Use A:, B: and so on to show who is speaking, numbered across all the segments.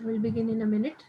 A: We'll begin in a minute.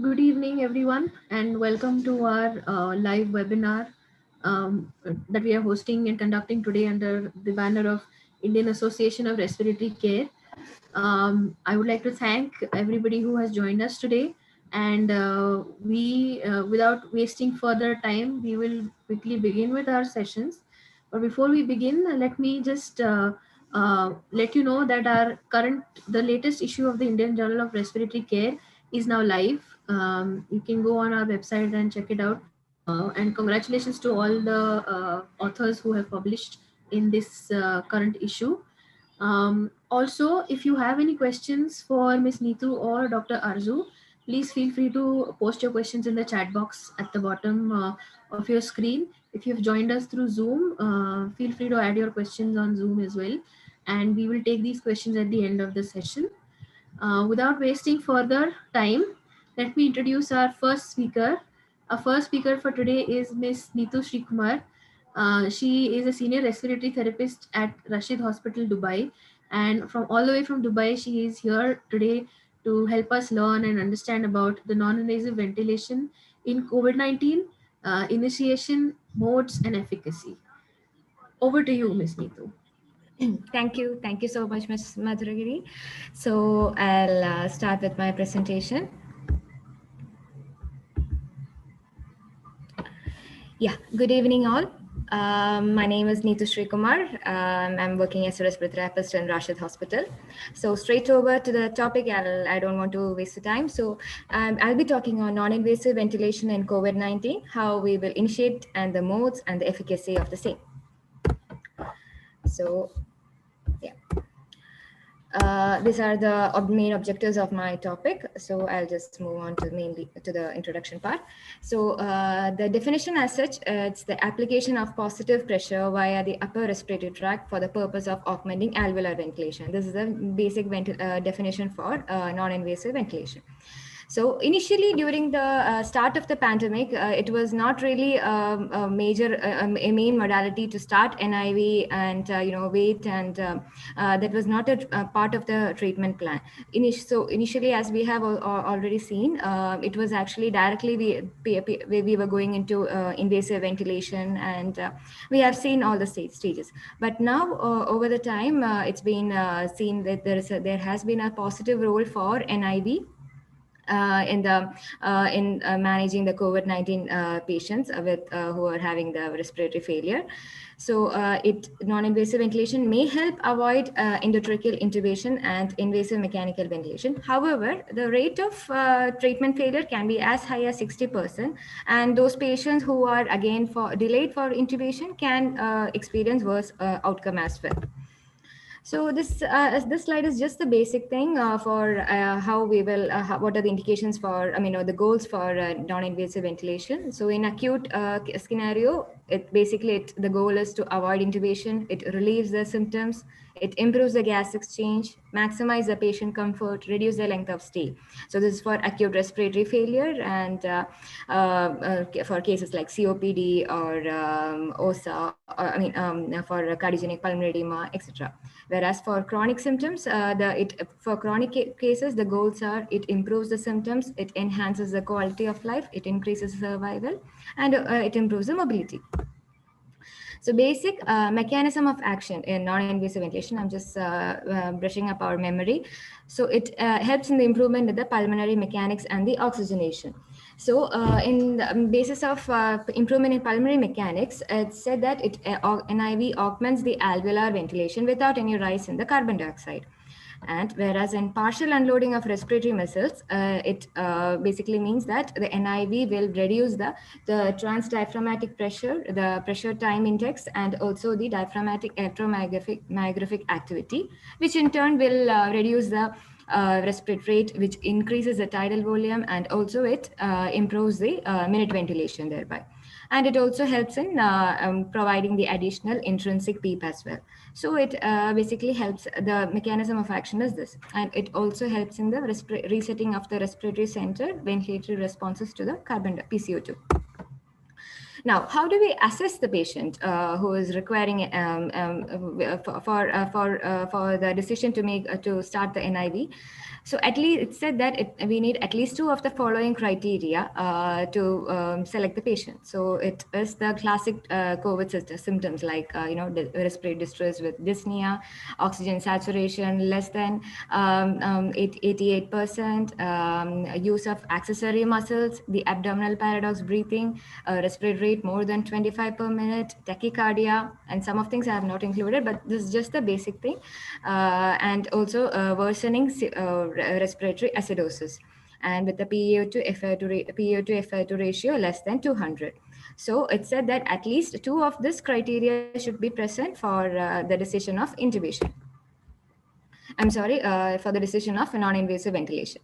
A: Good evening, everyone, and welcome to our live webinar that we are hosting and conducting today under the banner of Indian Association of Respiratory Care. I would like to thank everybody who has joined us today, and without wasting further time, we will quickly begin with our sessions. But before we begin, let me just let you know that the latest issue of the Indian Journal of Respiratory Care is now live. You can go on our website and check it out. And congratulations to all the authors who have published in this current issue. Also, if you have any questions for Ms. Neethu or Dr. Arzu, please feel free to post your questions in the chat box at the bottom of your screen. If you've joined us through Zoom, feel free to add your questions on Zoom as well. And we will take these questions at the end of the session. Without wasting further time, let me introduce our first speaker. Our first speaker for today is Ms. Neethu Sreekumar. She is a senior respiratory therapist at Rashid Hospital, Dubai. And from all the way from Dubai, she is here today to help us learn and understand about the non-invasive ventilation in COVID-19, initiation, modes, and efficacy. Over to you, Ms. Neethu.
B: Thank you. Thank you so much, Ms. Madhuragauri. So I'll start with my presentation. Yeah, good evening all. My name is Neethu Sreekumar. I'm working as a respiratory therapist in Rashid Hospital. So straight over to the topic, I don't want to waste the time. So I'll be talking on non-invasive ventilation in COVID-19, how we will initiate and the modes and the efficacy of the same. So yeah. These are the main objectives of my topic. So I'll just move on to the introduction part. So the definition as such, it's the application of positive pressure via the upper respiratory tract for the purpose of augmenting alveolar ventilation. This is the basic definition for non-invasive ventilation. So initially during the start of the pandemic, it was not really a main modality to start NIV and wait, and that was not a part of the treatment plan. So initially, as we have already seen, it was actually directly we were going into invasive ventilation, and we have seen all the stages. But now over the time, it's been seen that there has been a positive role for NIV. In managing the COVID-19 patients who are having the respiratory failure. So non-invasive ventilation may help avoid endotracheal intubation and invasive mechanical ventilation. However, the rate of treatment failure can be as high as 60%, and those patients who are again delayed for intubation can experience worse outcome as well. So this slide is just the basic thing for how we will, what are the indications for, the goals for non-invasive ventilation. So in acute scenario, the goal is to avoid intubation. It relieves the symptoms. It improves the gas exchange, maximize the patient comfort, reduce the length of stay. So this is for acute respiratory failure and for cases like COPD or OSA, for cardiogenic pulmonary edema, etc. Whereas for chronic symptoms, for chronic cases, the goals are it improves the symptoms, it enhances the quality of life, it increases survival, and it improves the mobility. So basic mechanism of action in non-invasive ventilation, I'm just brushing up our memory. So it helps in the improvement of the pulmonary mechanics and the oxygenation. So in the basis of improvement in pulmonary mechanics, it's said that NIV augments the alveolar ventilation without any rise in the carbon dioxide. And whereas in partial unloading of respiratory muscles, it basically means that the NIV will reduce the transdiaphragmatic pressure, the pressure time index, and also the diaphragmatic electromyographic activity, which in turn will reduce the respiratory rate, which increases the tidal volume, and also it improves the minute ventilation thereby. And it also helps in providing the additional intrinsic PEEP as well. So it basically helps, the mechanism of action is this, and it also helps in the resetting of the respiratory center ventilatory responses to the carbon PCO2. Now, how do we assess the patient who is requiring for the decision to make to start the NIV? So at least it said that we need at least 2 of the following criteria to select the patient. So it is the classic COVID symptoms like respiratory distress with dyspnea, oxygen saturation less than 88%, use of accessory muscles, the abdominal paradox breathing, respiratory rate more than 25 per minute, tachycardia, and some of things I have not included, but this is just the basic thing, and also worsening respiratory acidosis, and with the PaO2 ratio less than 200. So it said that at least 2 of this criteria should be present for the decision of intubation. I'm sorry, for the decision of non-invasive ventilation.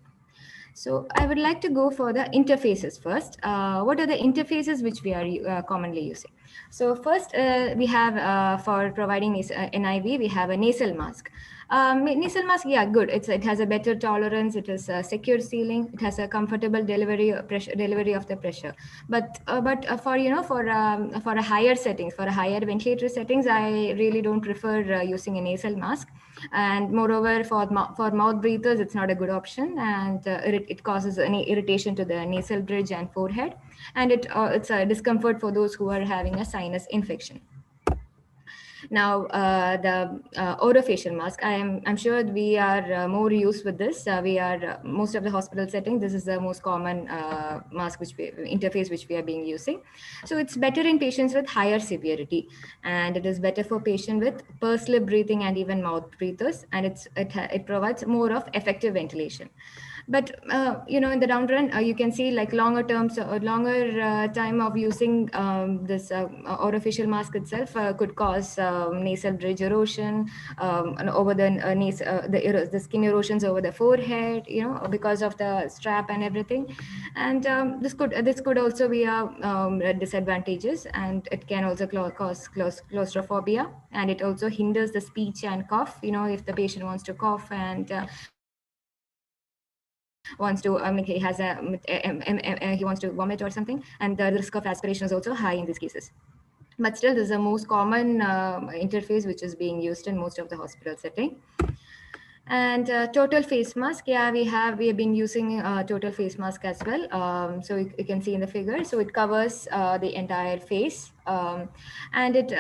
B: So I would like to go for the interfaces first. What are the interfaces which we are commonly using? So first we have for providing NIV, we have a nasal mask. Nasal mask, yeah, good. It has a better tolerance. It is a secure sealing. It has a comfortable delivery of the pressure. But for for a higher settings, for a higher ventilatory settings, I really don't prefer using a nasal mask. And moreover, for mouth breathers, it's not a good option, and it causes any irritation to the nasal bridge and forehead, and it's a discomfort for those who are having a sinus infection. Now, the orofacial mask, I'm sure we are more used with this. We are most of the hospital setting. This is the most common mask interface which we are being using. So it's better in patients with higher severity, and it is better for patient with pursed lip breathing and even mouth breathers, and it provides more of effective ventilation. But in the down run, you can see like longer time of using this orofacial mask itself could cause nasal bridge erosion, and over the skin erosions over the forehead, because of the strap and everything. And this could also be disadvantages, and it can also cause claustrophobia, and it also hinders the speech and cough. If the patient wants to cough and wants to he wants to vomit or something, and the risk of aspiration is also high in these cases. But still, this is the most common interface which is being used in most of the hospital setting. And total face mask, yeah, we have been using total face mask as well. So you can see in the figure, so it covers the entire face, and it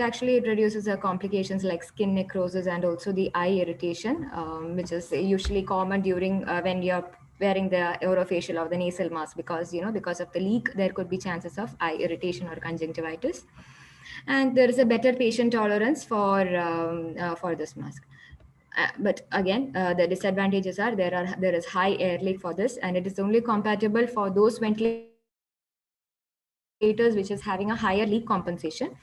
B: actually reduces the complications like skin necrosis and also the eye irritation, which is usually common during when you're wearing the orofacial or the nasal mask, because of the leak there could be chances of eye irritation or conjunctivitis, and there is a better patient tolerance for this mask. But again, the disadvantages are there is high air leak for this, and it is only compatible for those ventilators which is having a higher leak compensation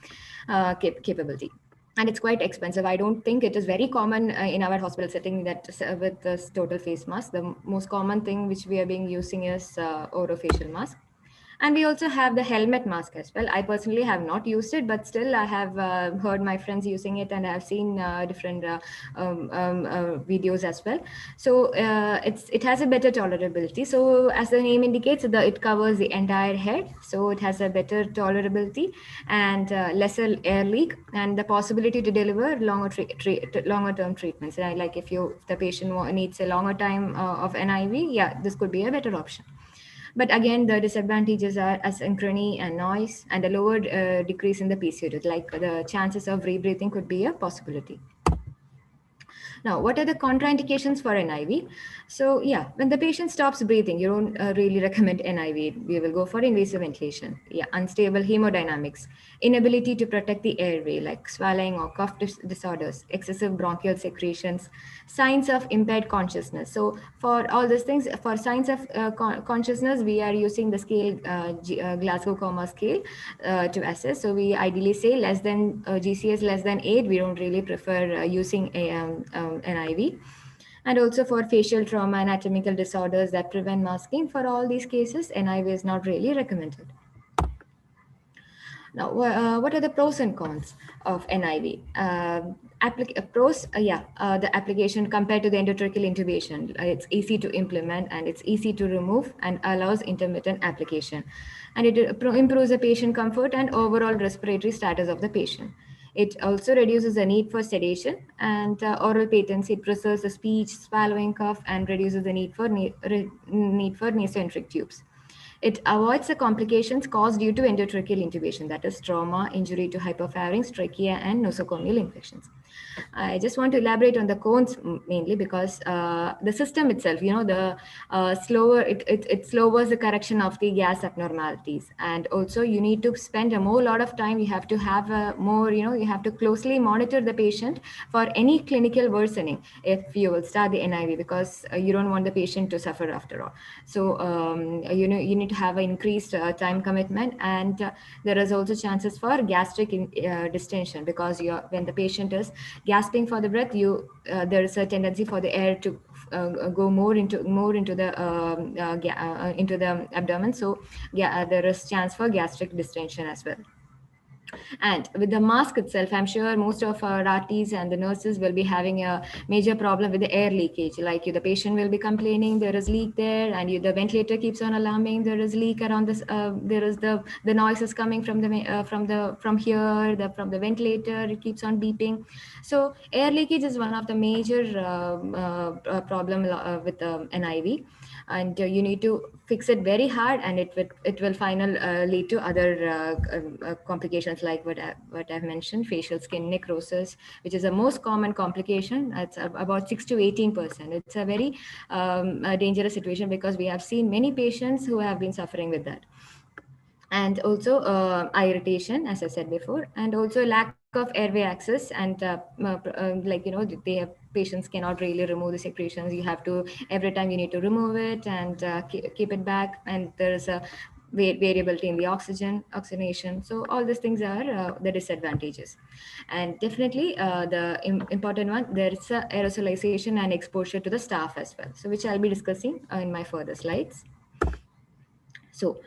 B: capability. And it's quite expensive. I don't think it is very common in our hospital setting that with this total face mask. The most common thing which we are being using is orofacial mask. And we also have the helmet mask as well. I personally have not used it, but still I have heard my friends using it, and I have seen different videos as well. So it has a better tolerability. So as the name indicates, it covers the entire head. So it has a better tolerability and lesser air leak, and the possibility to deliver longer term treatments. Like if the patient needs a longer time of NIV, yeah, this could be a better option. But again, the disadvantages are asynchrony and noise, and a lower decrease in the PCO2, like the chances of rebreathing could be a possibility. Now, what are the contraindications for NIV? So, yeah, when the patient stops breathing, you don't really recommend NIV. We will go for invasive ventilation. Yeah, unstable hemodynamics, inability to protect the airway, like swallowing or cough disorders, excessive bronchial secretions, signs of impaired consciousness. So, for all these things, for signs of consciousness, we are using the scale, Glasgow Coma scale, to assess. So we ideally say less than GCS less than 8. We don't really prefer using NIV. And also for facial trauma, anatomical disorders that prevent masking, for all these cases, NIV is not really recommended. Now, what are the pros and cons of NIV? Pros, the application compared to the endotracheal intubation, it's easy to implement and it's easy to remove and allows intermittent application. And it improves the patient comfort and overall respiratory status of the patient. It also reduces the need for sedation and oral patency. It preserves the speech, swallowing, cough, and reduces the need for nasoenteric tubes. It avoids the complications caused due to endotracheal intubation, that is trauma, injury to hypopharynx, trachea, and nosocomial infections. I just want to elaborate on the cones mainly because the system itself, the it slowers the correction of the gas abnormalities, and also you need to spend a more lot of time. You have to have a more, you have to closely monitor the patient for any clinical worsening if you will start the NIV, because you don't want the patient to suffer after all. So you need to have an increased time commitment, and there is also chances for gastric distension, because when the patient is gasping for the breath, there is a tendency for the air to go more into the abdomen. So there is chance for gastric distension as well. And with the mask itself, I'm sure most of our RTs and the nurses will be having a major problem with the air leakage. Like the patient will be complaining there is leak there, and the ventilator keeps on alarming there is leak around this. There is the noise is coming from the ventilator. It keeps on beeping. So air leakage is one of the major problem with NIV, and you need to fix it very hard, and it will lead to other complications like what I've mentioned: facial skin necrosis, which is the most common complication. It's about 6 to 18%. It's a very dangerous situation, because we have seen many patients who have been suffering with that. And also eye irritation, as I said before, and also lack of airway access, and they have patients cannot really remove the secretions. You have to, every time you need to remove it and keep it back, and there is a variability in the oxygenation. So all these things are the disadvantages. And definitely the important one, there is aerosolization and exposure to the staff as well, so which I'll be discussing in my further slides. So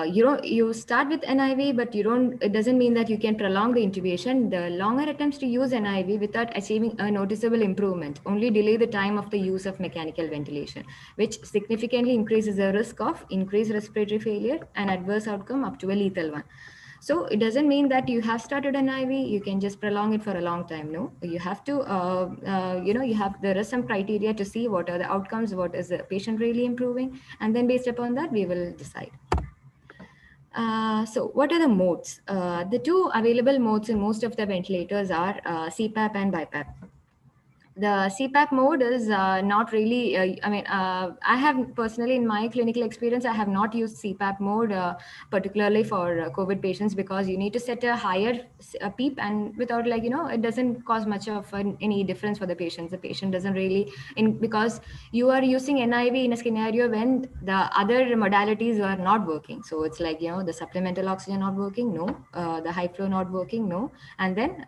B: you start with NIV, but it doesn't mean that you can prolong the intubation. The longer attempts to use NIV without achieving a noticeable improvement only delay the time of the use of mechanical ventilation, which significantly increases the risk of increased respiratory failure and adverse outcome up to a lethal one. So it doesn't mean that you have started an IV, you can just prolong it for a long time. No, you have to, there is some criteria to see what are the outcomes, what is the patient really improving, and then based upon that, we will decide. So what are the modes? The two available modes in most of the ventilators are CPAP and BiPAP. The CPAP mode is not really, I have personally, in my clinical experience, I have not used CPAP mode, particularly for COVID patients, because you need to set a higher PEEP, and without it doesn't cause much of any difference for the patients. The patient doesn't really, because you are using NIV in a scenario when the other modalities are not working. So it's like, the supplemental oxygen not working, no, the high flow not working, no, and then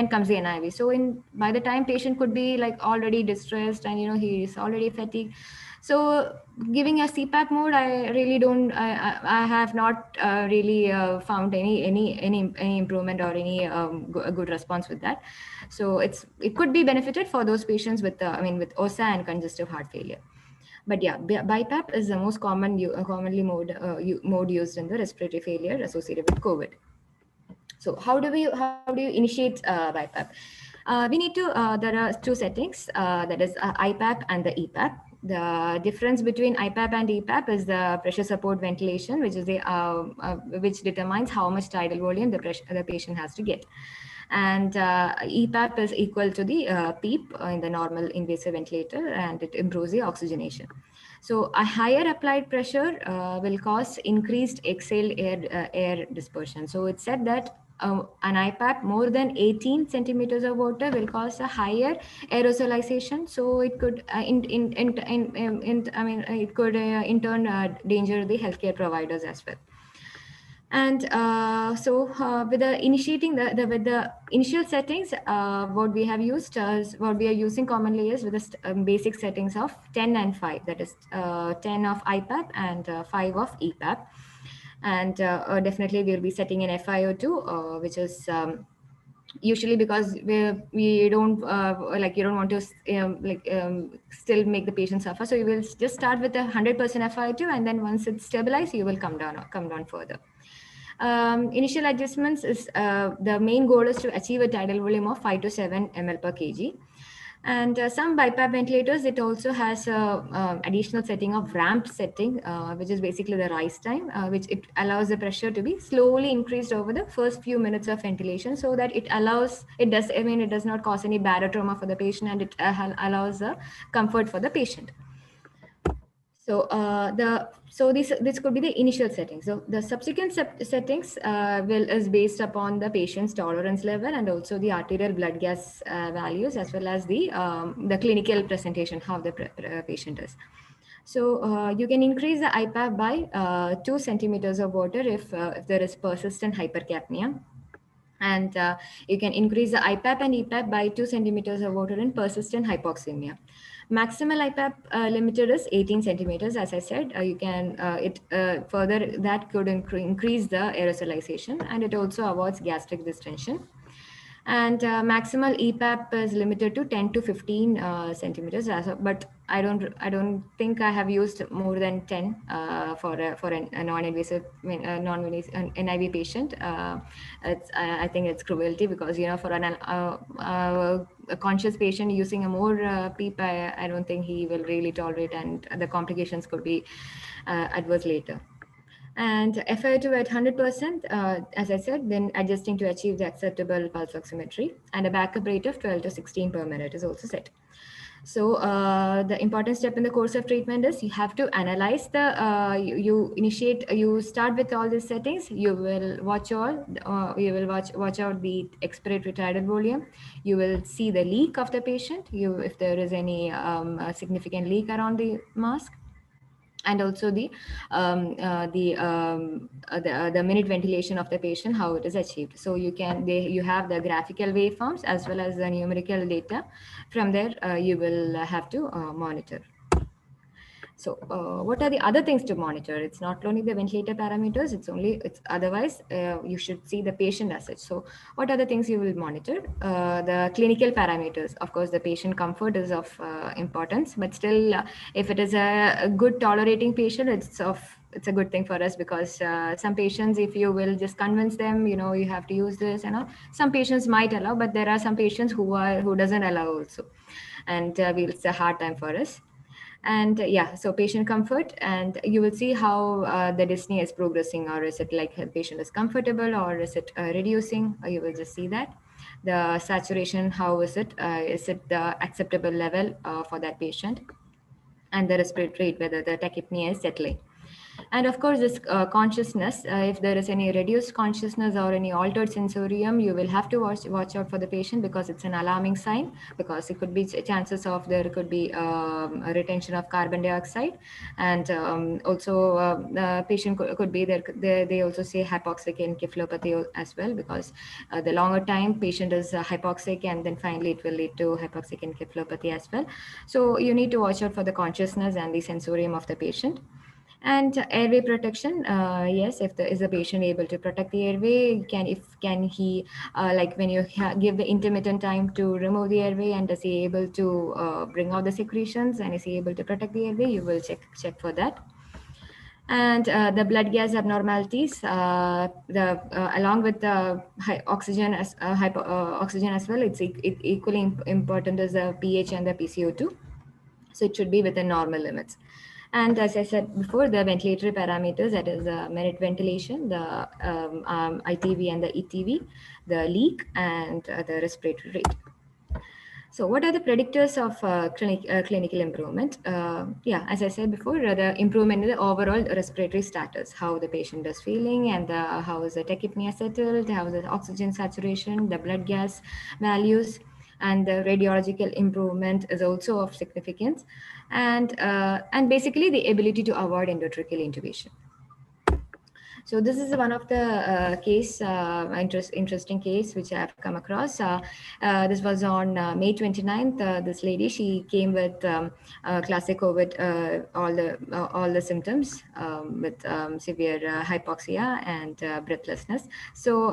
B: comes the NIV. So by the time patient could be like already distressed, and he is already fatigued. So giving a CPAP mode, I really don't. I have not really found any improvement or any good response with that. So it could be benefited for those patients with with OSA and congestive heart failure. But yeah, BiPAP is the most commonly mode used in the respiratory failure associated with COVID. So how do you initiate BiPAP? We need to, there are two settings, that is IPAP and the EPAP. The difference between IPAP and EPAP is the pressure support ventilation, which is which determines how much tidal volume the patient has to get. And EPAP is equal to the PEEP in the normal invasive ventilator, and it improves the oxygenation. So a higher applied pressure will cause increased exhaled air dispersion. So it's said that an IPAP more than 18 centimeters of water will cause a higher aerosolization. So it could, it could in turn danger the healthcare providers as well. And with the initiating with the initial settings, what we have used what we are using commonly is with the basic settings of 10 and 5, that is 10 of IPAP and 5 of EPAP. And definitely we'll be setting an FiO2, which is usually because we don't you don't want to still make the patient suffer, so you will just start with 100% FiO2, and then once it's stabilized, you will come down further. Initial adjustments is the main goal is to achieve a tidal volume of 5 to 7 ml per kg. And some BiPAP ventilators, it also has a additional setting of ramp setting, which is basically the rise time, which it allows the pressure to be slowly increased over the first few minutes of ventilation, so that it does not cause any barotrauma for the patient, and it allows the comfort for the patient. So this could be the initial settings. So the subsequent settings is based upon the patient's tolerance level, and also the arterial blood gas values, as well as the clinical presentation, how the patient is. So you can increase the IPAP by 2 centimeters of water if there is persistent hypercapnia. And you can increase the IPAP and EPAP by 2 centimeters of water in persistent hypoxemia. Maximal IPAP limiter is 18 centimeters, as I said. You can further that could increase the aerosolization, and it also avoids gastric distension. And maximal EPAP is limited to 10 to 15 centimeters, but I don't think I have used more than 10 for a non-invasive NIV patient. I think it's cruelty, because for a conscious patient using a more PEEP, I don't think he will really tolerate, and the complications could be adverse later. And FiO2 at 100%, as I said, then adjusting to achieve the acceptable pulse oximetry, and a backup rate of 12 to 16 per minute is also set. So the important step in the course of treatment is you have to analyze you start with all these settings. You will watch out the expiratory tidal volume. You will see the leak of the patient, if there is any significant leak around the mask, and also the minute ventilation of the patient, how it is achieved. So you have the graphical waveforms as well as the numerical data. From there you will have to monitor. So what are the other things to monitor? It's not only the ventilator parameters, it's otherwise you should see the patient as such. So what are the things you will monitor? The clinical parameters, of course, the patient comfort is of importance, but still if it is a good tolerating patient, it's a good thing for us, because some patients, if you will just convince them, you have to use this, some patients might allow, but there are some patients who doesn't allow also, and it's a hard time for us. And so patient comfort, and you will see how the dyspnea is progressing, or is it like the patient is comfortable, or is it reducing, or you will just see that. The saturation, how is it the acceptable level for that patient, and the respiratory rate, whether the tachypnea is settling. And of course, this consciousness, if there is any reduced consciousness or any altered sensorium, you will have to watch out for the patient, because it's an alarming sign, because it could be chances of there could be a retention of carbon dioxide. And also the patient could be there. They also say hypoxic encephalopathy as well, because the longer time patient is hypoxic, and then finally it will lead to hypoxic encephalopathy as well. So you need to watch out for the consciousness and the sensorium of the patient. And airway protection, yes, is the patient able to protect the airway? Can he like when you give the intermittent time to remove the airway, and is he able to bring out the secretions, and is he able to protect the airway? You will check for that. And the blood gas abnormalities, along with the oxygen as well, it's equally important as the pH and the PCO2. So it should be within normal limits. And as I said before, the ventilatory parameters, that is minute ventilation, the ITV and the ETV, the leak, and the respiratory rate. So, what are the predictors of clinical improvement? Yeah, as I said before, the improvement in the overall respiratory status, how the patient is feeling, and how is the tachypnea settled, how is the oxygen saturation, the blood gas values, and the radiological improvement is also of significance, and basically the ability to avoid endotracheal intubation. So this is one of the interesting case which I have come across. This was on May 29th. This lady, she came with classic COVID, all the symptoms with severe hypoxia and breathlessness. So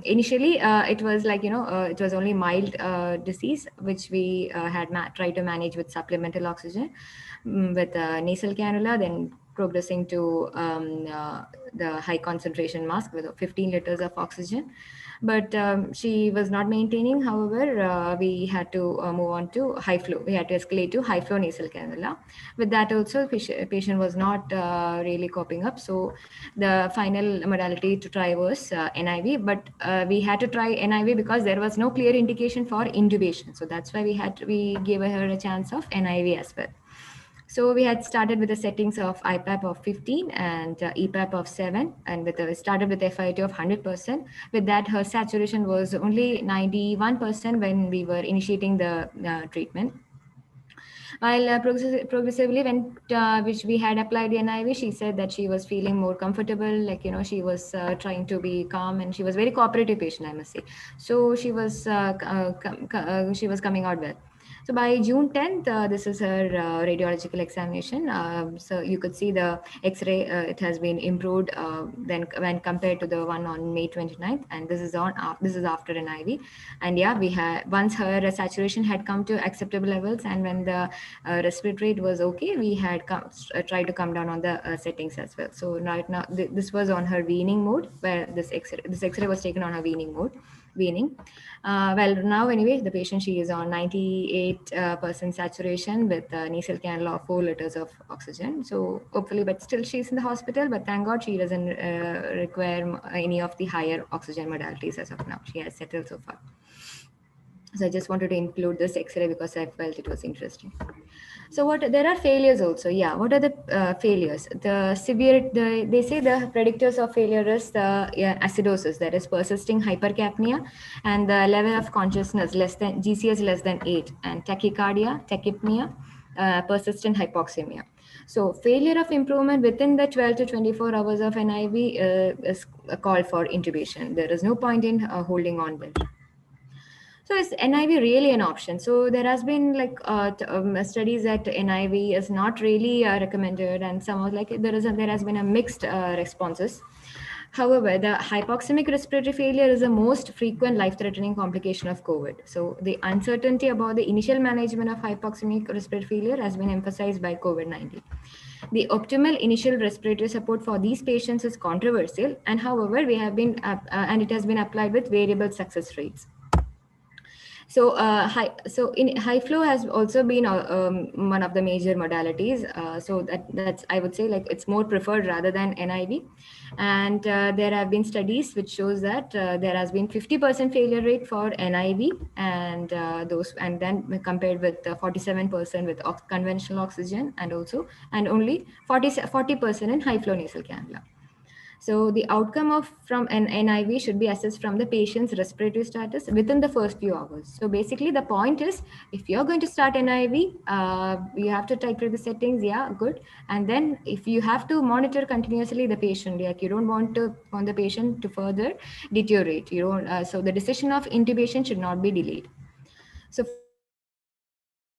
B: initially, it was like it was only mild disease which we had tried to manage with supplemental oxygen with nasal cannula, then progressing to the high concentration mask with 15 liters of oxygen. But she was not maintaining. However, we had to move on to high flow. We had to escalate to high flow nasal cannula. With that also, patient was not really coping up. So the final modality to try was NIV. But we had to try NIV because there was no clear indication for intubation. So that's why we gave her a chance of NIV as well. So we had started with the settings of IPAP of 15 and EPAP of 7, and started with FiO2 of 100%. With that, her saturation was only 91% when we were initiating the treatment. While progressively, when which we had applied the NIV, she said that she was feeling more comfortable. Like she was trying to be calm, and she was very cooperative patient, I must say. So she was coming out well. So by June 10th, this is her radiological examination. So you could see the X-ray; it has been improved then when compared to the one on May 29th, and this is after an IV. And yeah, we had once her saturation had come to acceptable levels, and when the respiratory rate was okay, we had tried to come down on the settings as well. So right now, this was on her weaning mode, where this X-ray was taken on her weaning mode. Weaning. Well, now anyway, the patient, she is on 98% saturation with nasal cannula of 4 liters of oxygen. So hopefully, but still she's in the hospital. But thank God she doesn't require any of the higher oxygen modalities as of now. She has settled so far. So I just wanted to include this X-ray because I felt it was interesting. So there are failures also. Yeah, what are the failures? They say the predictors of failure is the acidosis, that is persisting hypercapnia, and the level of consciousness less than GCS less than 8, and tachycardia, tachypnea, persistent hypoxemia. So failure of improvement within the 12 to 24 hours of NIV is a call for intubation. There is no point in holding on there. So is NIV really an option? So there has been like studies that NIV is not really recommended, and some of like there has been a mixed responses. However, the hypoxemic respiratory failure is the most frequent life-threatening complication of COVID. So the uncertainty about the initial management of hypoxemic respiratory failure has been emphasized by COVID-19. The optimal initial respiratory support for these patients is controversial, and however, and it has been applied with variable success rates. So, in high flow has also been one of the major modalities. So that's I would say like it's more preferred rather than NIV, and there have been studies which shows that there has been 50% failure rate for NIV, and then compared with 47% with conventional oxygen, and only 40% in high flow nasal cannula. So the outcome from an NIV should be assessed from the patient's respiratory status within the first few hours. So basically the point is, if you're going to start NIV, you have to titrate the settings, yeah, good. And then if you have to monitor continuously the patient, like you don't want the patient to further deteriorate. So the decision of intubation should not be delayed. So further, the predictors of intubation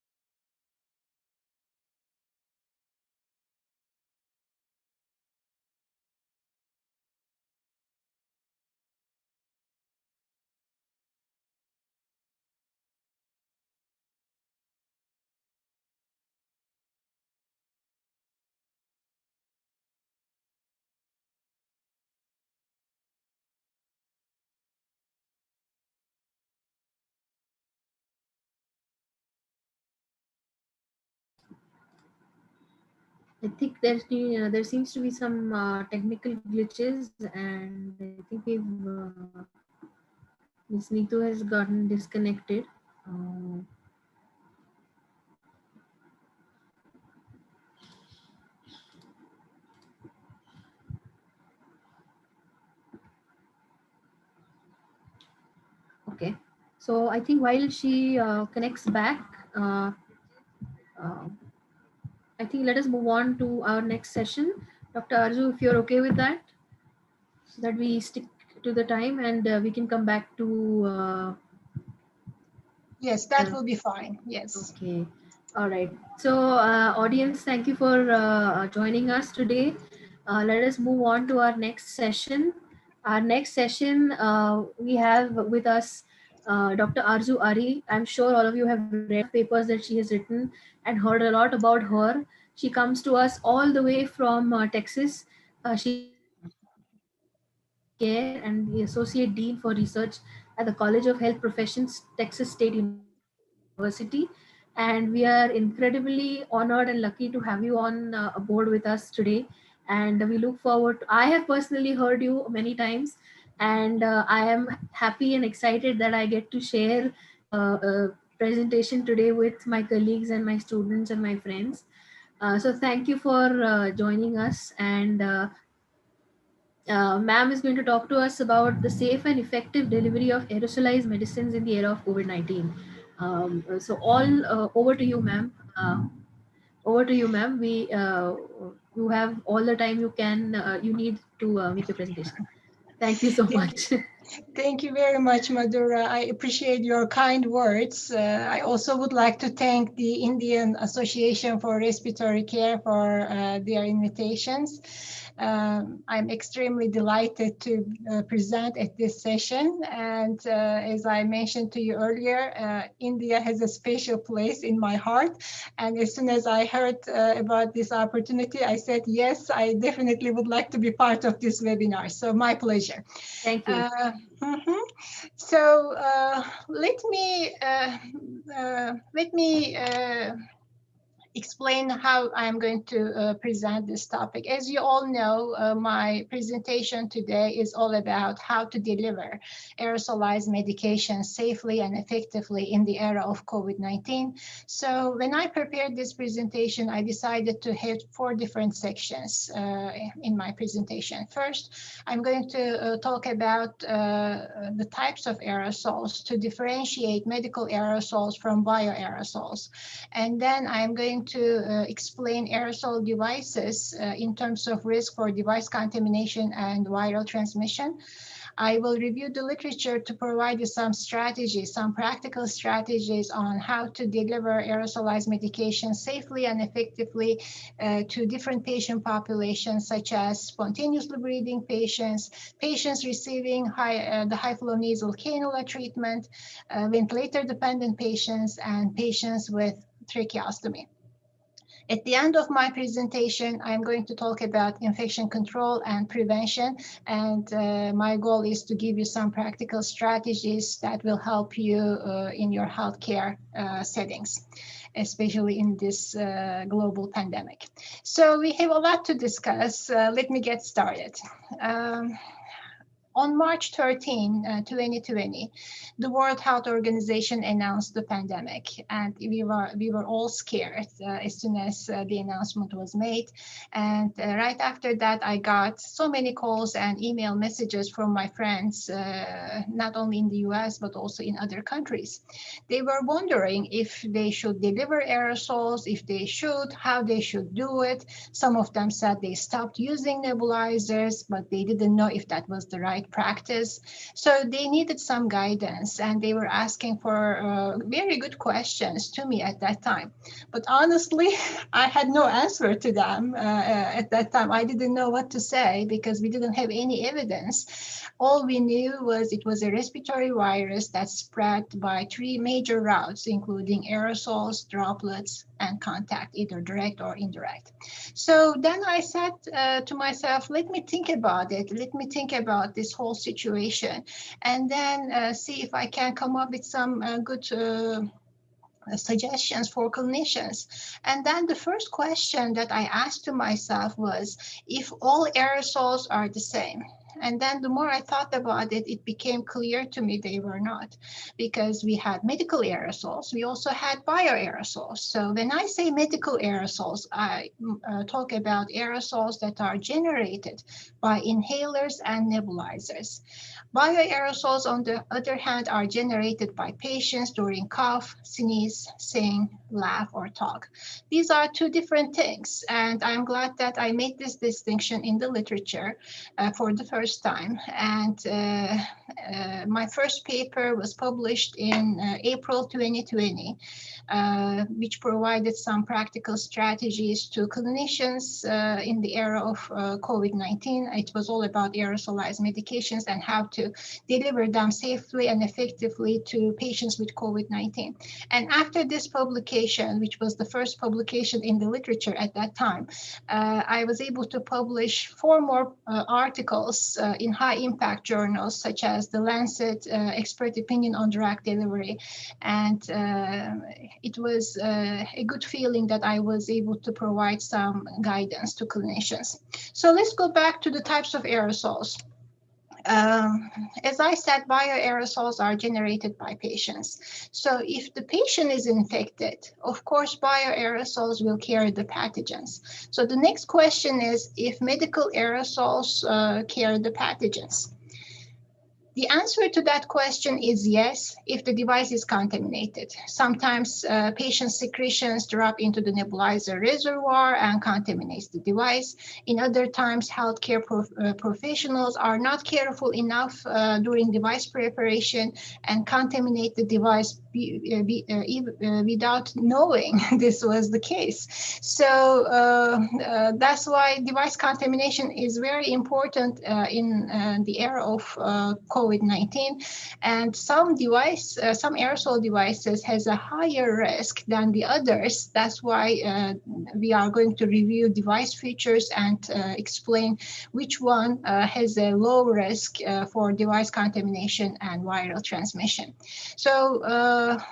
B: are
A: I think there seems to be some technical glitches, and I think Miss Neetu has gotten disconnected. Uh, okay, so I think while she connects back, uh, I think let us move on to our next session. Dr. Arzu, if you're okay with that, so that we stick to the time and we can come back to.
C: Yes, that will be fine. Yes.
A: Okay. All right. So, audience, thank you for joining us today. Let us move on to our next session. Our next session, we have with us Dr. Arzu Ari. I'm sure all of you have read papers that she has written and heard a lot about her. She comes to us all the way from Texas. She's the Professor of Respiratory Care and the Associate Dean for Research at the College of Health Professions, Texas State University. And we are incredibly honored and lucky to have you on aboard with us today. And we look forward. I have personally heard you many times, and I am happy and excited that I get to share presentation today with my colleagues and my students and my friends. So thank you for joining us. And ma'am is going to talk to us about the safe and effective delivery of aerosolized medicines in the era of COVID-19. So all over to you, ma'am. Over to you, ma'am. You have all the time you need to make your presentation. Thank you so much.
C: Thank you very much, Madhura. I appreciate your kind words. I also would like to thank the Indian Association for Respiratory Care for their invitations. I'm extremely delighted to present at this session. And as I mentioned to you earlier, India has a special place in my heart. And as soon as I heard about this opportunity, I said, yes, I definitely would like to be part of this webinar. So my pleasure.
A: Thank you.
C: So let me explain how I'm going to present this topic. As you all know, my presentation today is all about how to deliver aerosolized medication safely and effectively in the era of COVID-19. So when I prepared this presentation, I decided to have 4 different sections in my presentation. First, I'm going to talk about the types of aerosols to differentiate medical aerosols from bioaerosols. And then I'm going to explain aerosol devices in terms of risk for device contamination and viral transmission. I will review the literature to provide you some strategies, some practical strategies on how to deliver aerosolized medication safely and effectively to different patient populations, such as spontaneously breathing patients, patients receiving the high flow nasal cannula treatment, ventilator-dependent patients, and patients with tracheostomy. At the end of my presentation, I'm going to talk about infection control and prevention. And my goal is to give you some practical strategies that will help you in your healthcare settings, especially in this global pandemic. So we have a lot to discuss. Let me get started. On March 13, 2020, the World Health Organization announced the pandemic, and we were all scared as soon as the announcement was made. And right after that, I got so many calls and email messages from my friends, not only in the US, but also in other countries. They were wondering if they should deliver aerosols, if they should, how they should do it. Some of them said they stopped using nebulizers, but they didn't know if that was the right practice. So they needed some guidance, and they were asking for very good questions to me at that time. But honestly, I had no answer to them at that time. I didn't know what to say because we didn't have any evidence. All we knew was it was a respiratory virus that spread by 3 major routes, including aerosols, droplets, and contact, either direct or indirect. So then I said to myself, let me think about it. Let me think about this whole situation, and then see if I can come up with some good suggestions for clinicians. And then the first question that I asked to myself was, if all aerosols are the same? And then the more I thought about it, it became clear to me they were not, because we had medical aerosols. We also had bioaerosols. So when I say medical aerosols, I talk about aerosols that are generated by inhalers and nebulizers. Bioaerosols, on the other hand, are generated by patients during cough, sneeze, sing, laugh, or talk. These are two different things, and I'm glad that I made this distinction in the literature for the first time. And my first paper was published in April 2020, which provided some practical strategies to clinicians in the era of COVID-19. It was all about aerosolized medications and how to deliver them safely and effectively to patients with COVID-19. And after this publication, which was the first publication in the literature at that time, I was able to publish 4 more articles in high impact journals, such as The Lancet, Expert Opinion on Drug Delivery. And it was a good feeling that I was able to provide some guidance to clinicians. So let's go back to the types of aerosols. As I said, bioaerosols are generated by patients. So if the patient is infected, of course, bioaerosols will carry the pathogens. So the next question is if medical aerosols carry the pathogens. The answer to that question is yes, if the device is contaminated. Sometimes patient secretions drop into the nebulizer reservoir and contaminates the device. In other times, healthcare professionals are not careful enough during device preparation and contaminate the device without knowing this was the case. So that's why device contamination is very important in the era of COVID-19, and some aerosol devices has a higher risk than the others. That's why we are going to review device features and explain which one has a low risk for device contamination and viral transmission. So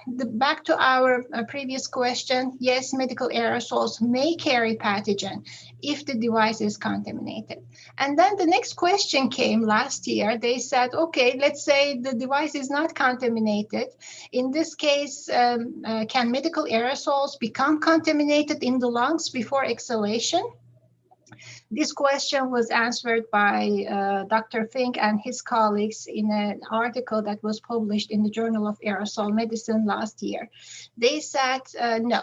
C: back to our previous question, yes, medical aerosols may carry pathogen if the device is contaminated. And then the next question came last year. They said, okay, let's say the device is not contaminated. In this case, can medical aerosols become contaminated in the lungs before exhalation? This question was answered by Dr. Fink and his colleagues in an article that was published in the Journal of Aerosol Medicine last year. They said no.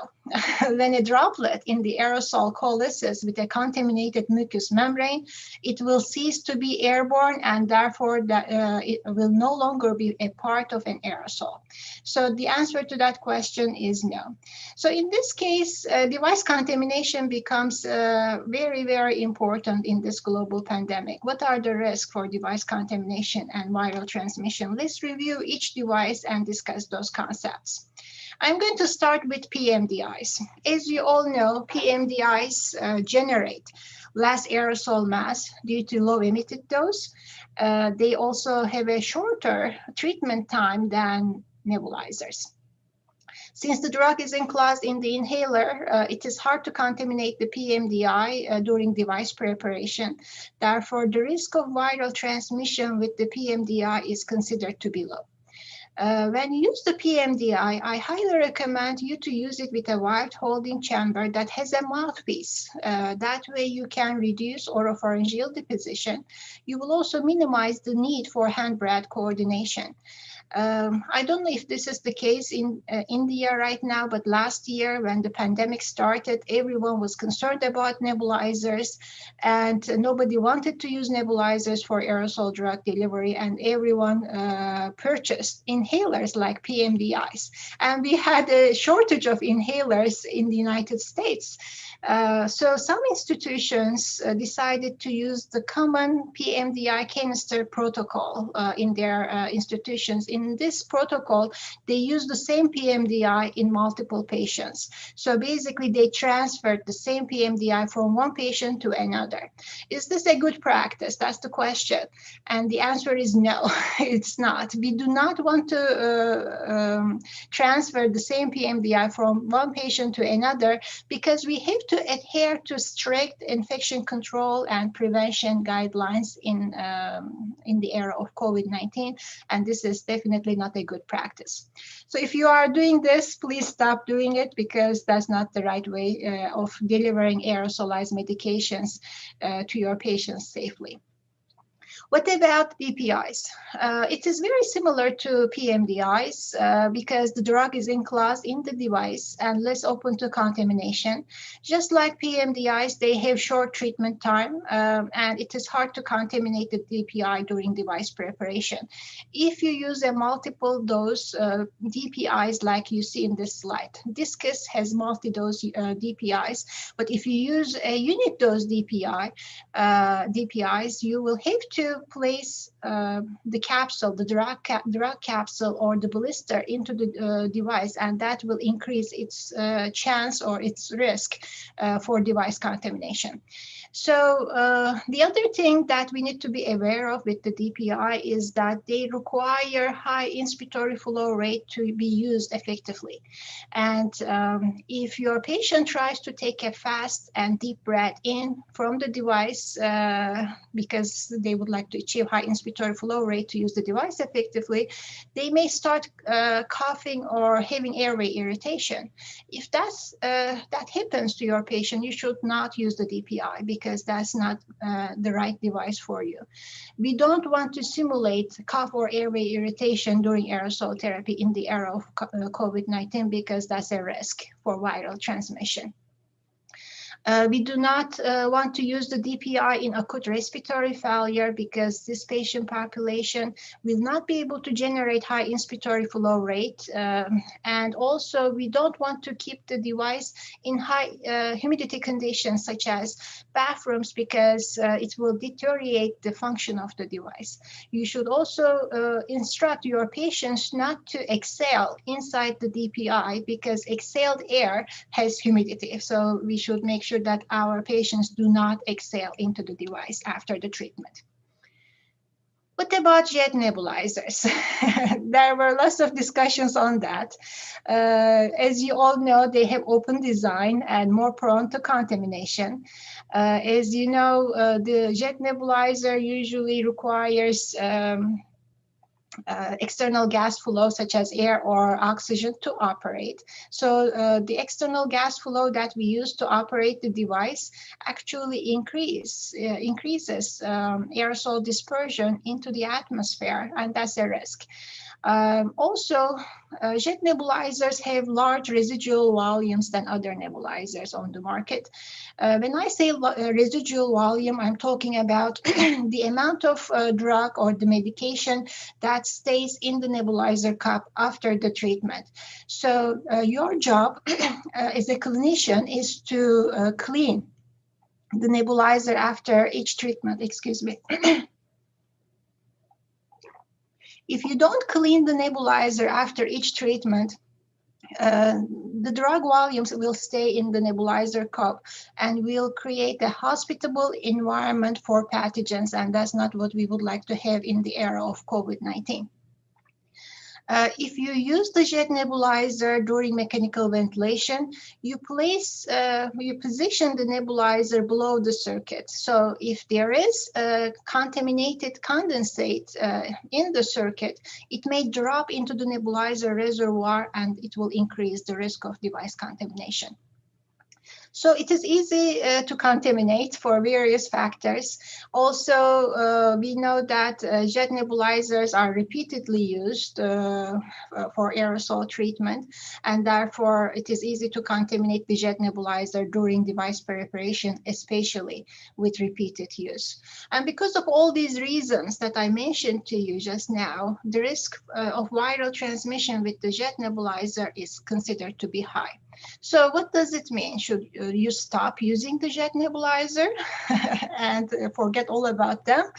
C: When a droplet in the aerosol coalesces with a contaminated mucous membrane, it will cease to be airborne, and therefore it will no longer be a part of an aerosol. So the answer to that question is no. So in this case, device contamination becomes very, very important in this global pandemic. What are the risks for device contamination and viral transmission? Let's review each device and discuss those concepts. I'm going to start with PMDIs. As you all know, PMDIs generate less aerosol mass due to low emitted dose. They also have a shorter treatment time than nebulizers. Since the drug is enclosed in the inhaler, it is hard to contaminate the PMDI during device preparation. Therefore, the risk of viral transmission with the PMDI is considered to be low. When you use the PMDI, I highly recommend you to use it with a wide holding chamber that has a mouthpiece. That way you can reduce oropharyngeal deposition. You will also minimize the need for hand-breath coordination. I don't know if this is the case in India right now, but last year when the pandemic started, everyone was concerned about nebulizers and nobody wanted to use nebulizers for aerosol drug delivery, and everyone purchased inhalers like PMDIs. And we had a shortage of inhalers in the United States. So some institutions decided to use the common PMDI canister protocol in their institutions. In this protocol, they use the same PMDI in multiple patients. So basically, they transferred the same PMDI from one patient to another. Is this a good practice? That's the question. And the answer is no, it's not. We do not want to transfer the same PMDI from one patient to another, because we have to adhere to strict infection control and prevention guidelines in the era of COVID-19, and this is definitely not a good practice. So if you are doing this, please stop doing it, because that's not the right way of delivering aerosolized medications to your patients safely. What about DPIs? It is very similar to PMDIs because the drug is enclosed in the device and less open to contamination. Just like PMDIs, they have short treatment time and it is hard to contaminate the DPI during device preparation. If you use a multiple dose DPIs like you see in this slide, Discus has multi-dose DPIs, but if you use a unit dose DPIs, you will have to place the capsule, the drug capsule or the blister into the device, and that will increase its chance or its risk for device contamination. So the other thing that we need to be aware of with the DPI is that they require high inspiratory flow rate to be used effectively. And if your patient tries to take a fast and deep breath in from the device because they would like to achieve high inspiratory flow rate to use the device effectively, they may start coughing or having airway irritation. If that happens to your patient, you should not use the DPI because that's not the right device for you. We don't want to simulate cough or airway irritation during aerosol therapy in the era of COVID-19 because that's a risk for viral transmission. We do not want to use the DPI in acute respiratory failure because this patient population will not be able to generate high inspiratory flow rate. And also, we don't want to keep the device in high humidity conditions such as bathrooms because it will deteriorate the function of the device. You should also instruct your patients not to exhale inside the DPI because exhaled air has humidity. So we should make sure that our patients do not exhale into the device after the treatment. What about jet nebulizers? There were lots of discussions on that. As you all know, they have open design and more prone to contamination. As you know, the jet nebulizer usually requires external gas flow such as air or oxygen to operate. So the external gas flow that we use to operate the device actually increases aerosol dispersion into the atmosphere, and that's a risk. Also, jet nebulizers have large residual volumes than other nebulizers on the market. When I say residual volume, I'm talking about the amount of drug or the medication that stays in the nebulizer cup after the treatment. So your job as a clinician is to clean the nebulizer after each treatment, excuse me. If you don't clean the nebulizer after each treatment, the drug volumes will stay in the nebulizer cup and will create a hospitable environment for pathogens, and that's not what we would like to have in the era of COVID-19. If you use the jet nebulizer during mechanical ventilation, you position the nebulizer below the circuit. So if there is contaminated condensate in the circuit, it may drop into the nebulizer reservoir and it will increase the risk of device contamination. So it is easy to contaminate for various factors. Also, we know that jet nebulizers are repeatedly used for aerosol treatment, and therefore it is easy to contaminate the jet nebulizer during device preparation, especially with repeated use. And because of all these reasons that I mentioned to you just now, the risk of viral transmission with the jet nebulizer is considered to be high. So what does it mean? Should you stop using the jet nebulizer and forget all about them?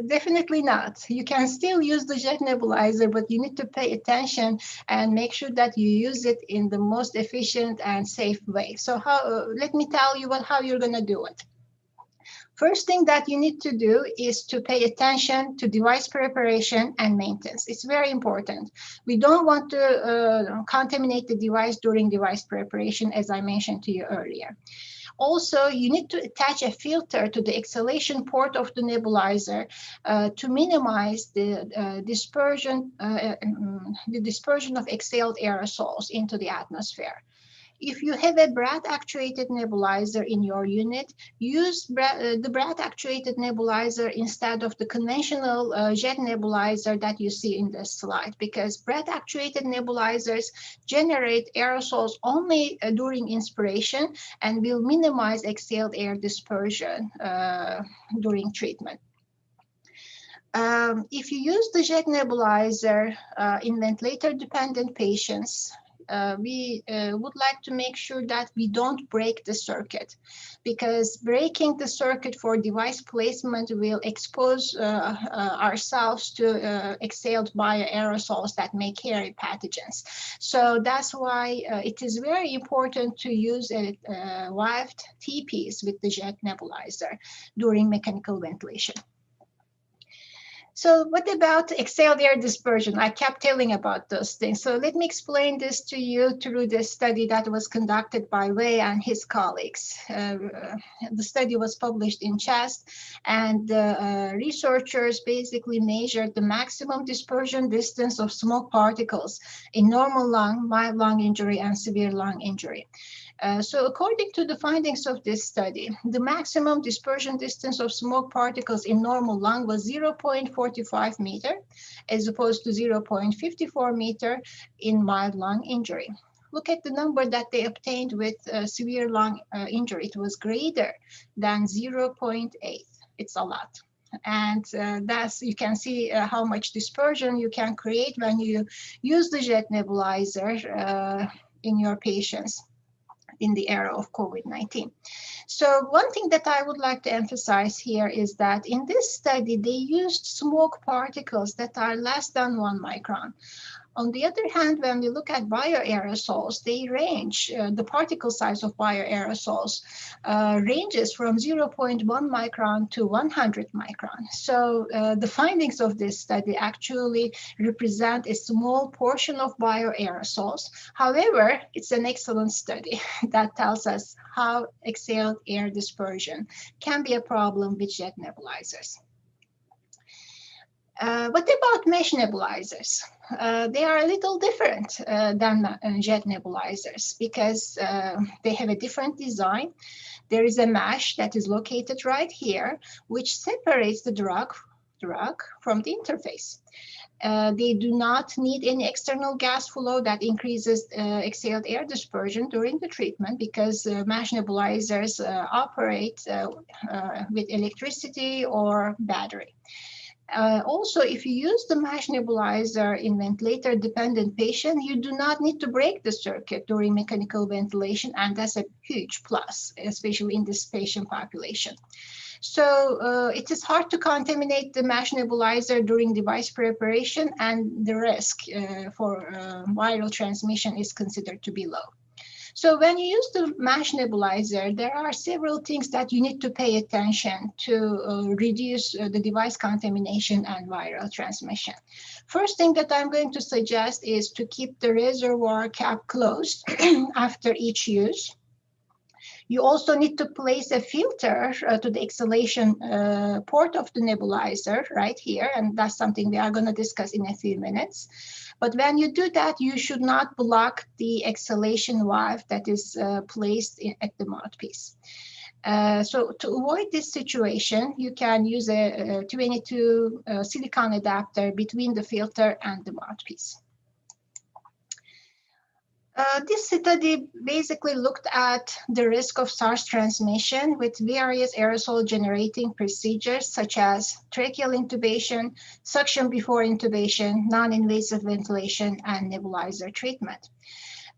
C: Definitely not. You can still use the jet nebulizer, but you need to pay attention and make sure that you use it in the most efficient and safe way. So let me tell you how you're going to do it. First thing that you need to do is to pay attention to device preparation and maintenance. It's very important. We don't want to contaminate the device during device preparation, as I mentioned to you earlier. Also, you need to attach a filter to the exhalation port of the nebulizer to minimize the dispersion of exhaled aerosols into the atmosphere. If you have a BRAD-actuated nebulizer in your unit, use the BRAD-actuated nebulizer instead of the conventional jet nebulizer that you see in this slide, because BRAD-actuated nebulizers generate aerosols only during inspiration and will minimize exhaled air dispersion during treatment. If you use the jet nebulizer in ventilator-dependent patients, we would like to make sure that we don't break the circuit, because breaking the circuit for device placement will expose ourselves to exhaled bioaerosols that may carry pathogens. So that's why it is very important to use a waved T-piece with the jet nebulizer during mechanical ventilation. So what about exhaled air dispersion? I kept telling about those things. So let me explain this to you through the study that was conducted by Wei and his colleagues. The study was published in CHEST, and researchers basically measured the maximum dispersion distance of smoke particles in normal lung, mild lung injury, and severe lung injury. So according to the findings of this study, the maximum dispersion distance of smoke particles in normal lung was 0.45 meter, as opposed to 0.54 meter in mild lung injury. Look at the number that they obtained with severe lung injury. It was greater than 0.8. It's a lot. And that's, you can see how much dispersion you can create when you use the jet nebulizer in your patients in the era of COVID-19. So one thing that I would like to emphasize here is that in this study, they used smoke particles that are less than 1 micron. On the other hand, when we look at bioaerosols, they range, the particle size of bioaerosols ranges from 0.1 micron to 100 micron. So the findings of this study actually represent a small portion of bioaerosols. However, it's an excellent study that tells us how exhaled air dispersion can be a problem with jet nebulizers. What about mesh nebulizers? They are a little different than jet nebulizers because they have a different design. There is a mesh that is located right here, which separates the drug from the interface. They do not need any external gas flow that increases exhaled air dispersion during the treatment, because mesh nebulizers operate with electricity or battery. Also, if you use the mesh nebulizer in ventilator-dependent patient, you do not need to break the circuit during mechanical ventilation, and that's a huge plus, especially in this patient population. So it is hard to contaminate the mesh nebulizer during device preparation, and the risk for viral transmission is considered to be low. So when you use the mesh nebulizer, there are several things that you need to pay attention to reduce the device contamination and viral transmission. First thing that I'm going to suggest is to keep the reservoir cap closed after each use. You also need to place a filter to the exhalation port of the nebulizer right here, and that's something we are going to discuss in a few minutes. But when you do that, you should not block the exhalation valve that is placed at the mouthpiece. So to avoid this situation, you can use a 22 silicone adapter between the filter and the mouthpiece. This study basically looked at the risk of SARS transmission with various aerosol generating procedures such as tracheal intubation, suction before intubation, non-invasive ventilation, and nebulizer treatment.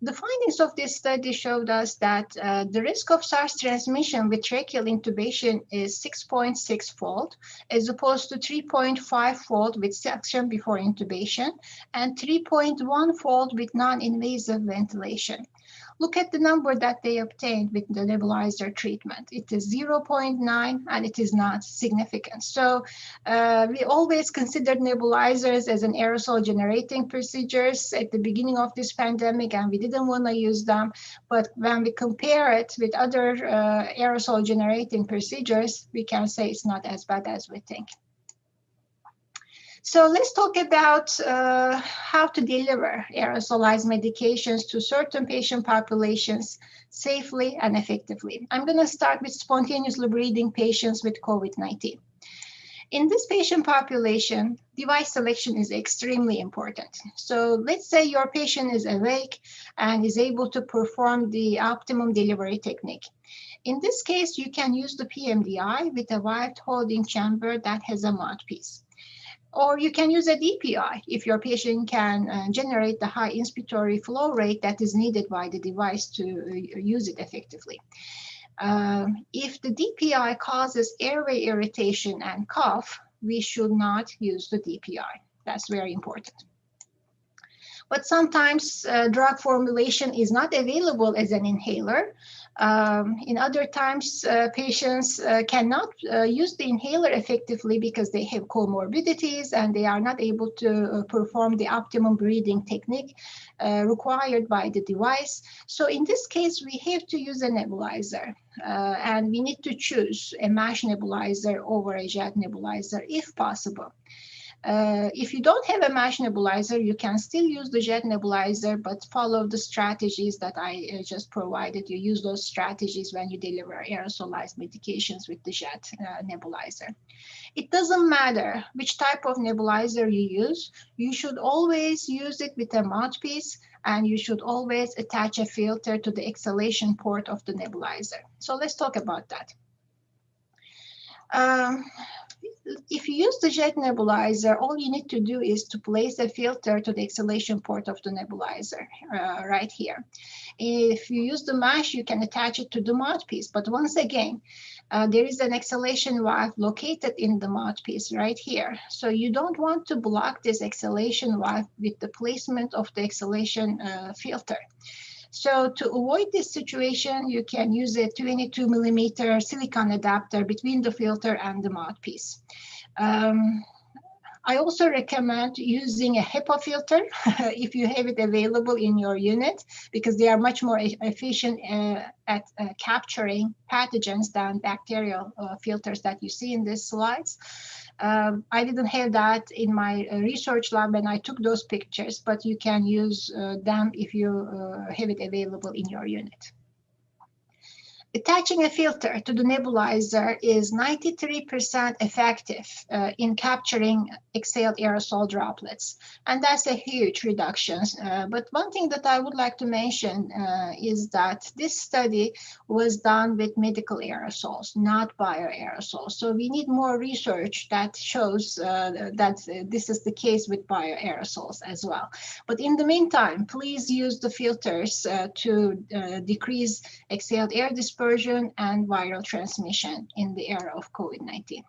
C: The findings of this study showed us that the risk of SARS transmission with tracheal intubation is 6.6-fold, as opposed to 3.5-fold with suction before intubation, and 3.1-fold with non-invasive ventilation. look at the number that they obtained with the nebulizer treatment. It is 0.9 and it is not significant. So we always considered nebulizers as an aerosol generating procedures at the beginning of this pandemic, and we didn't want to use them. But when we compare it with other aerosol generating procedures, we can say it's not as bad as we think. So let's talk about how to deliver aerosolized medications to certain patient populations safely and effectively. I'm going to start with spontaneously breathing patients with COVID-19. In this patient population, device selection is extremely important. So let's say your patient is awake and is able to perform the optimum delivery technique. In this case, you can use the PMDI with a wide holding chamber that has a mouthpiece. Or you can use a DPI if your patient can generate the high inspiratory flow rate that is needed by the device to use it effectively. If the DPI causes airway irritation and cough, we should not use the DPI. That's very important. But sometimes drug formulation is not available as an inhaler. In other times, patients cannot use the inhaler effectively because they have comorbidities and they are not able to perform the optimum breathing technique required by the device. So in this case, we have to use a nebulizer. And we need to choose a mesh nebulizer over a jet nebulizer if possible. If you don't have a mesh nebulizer, you can still use the jet nebulizer, but follow the strategies that I just provided. You use those strategies when you deliver aerosolized medications with the jet nebulizer. It doesn't matter which type of nebulizer you use. You should always use it with a mouthpiece, and you should always attach a filter to the exhalation port of the nebulizer. So let's talk about that. If you use the jet nebulizer, all you need to do is to place a filter to the exhalation port of the nebulizer right here. If you use the mesh, you can attach it to the mouthpiece. But once again, there is an exhalation valve located in the mouthpiece right here. So you don't want to block this exhalation valve with the placement of the exhalation filter. So to avoid this situation, you can use a 22 millimeter silicone adapter between the filter and the mouthpiece. I also recommend using a HEPA filter if you have it available in your unit, because they are much more efficient at capturing pathogens than bacterial filters that you see in these slides. I didn't have that in my research lab when I took those pictures, but you can use them if you have it available in your unit. Attaching a filter to the nebulizer is 93% effective in capturing exhaled aerosol droplets. And that's a huge reduction. But one thing that I would like to mention is that this study was done with medical aerosols, not bioaerosols. So we need more research that shows that this is the case with bioaerosols as well. But in the meantime, please use the filters to decrease exhaled air dispersion and viral transmission in the era of COVID-19.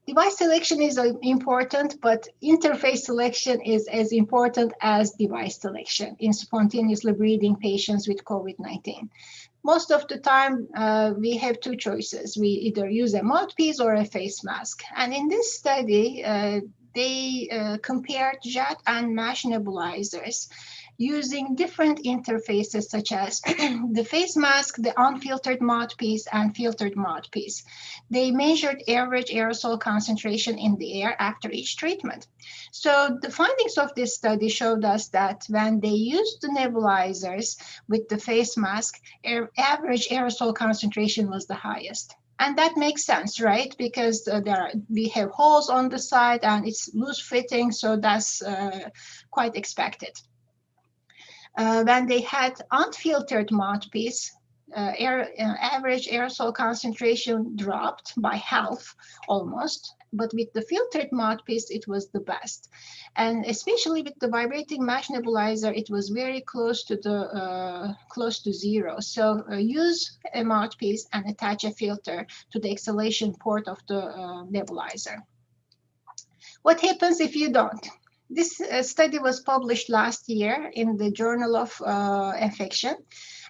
C: Device selection is important, but interface selection is as important as device selection in spontaneously breathing patients with COVID-19. Most of the time, we have two choices. We either use a mouthpiece or a face mask. And in this study, they compared jet and mesh nebulizers using different interfaces such as the face mask, the unfiltered mouthpiece, and filtered mouthpiece. They measured average aerosol concentration in the air after each treatment. So the findings of this study showed us that when they used the nebulizers with the face mask, average aerosol concentration was the highest. And that makes sense, right? Because we have holes on the side and it's loose fitting, so that's quite expected. When they had unfiltered mouthpiece, average aerosol concentration dropped by half almost, but with the filtered mouthpiece, it was the best. And especially with the vibrating mesh nebulizer, it was very close to zero. So use a mouthpiece and attach a filter to the exhalation port of the nebulizer. What happens if you don't? This study was published last year in the Journal of Infection.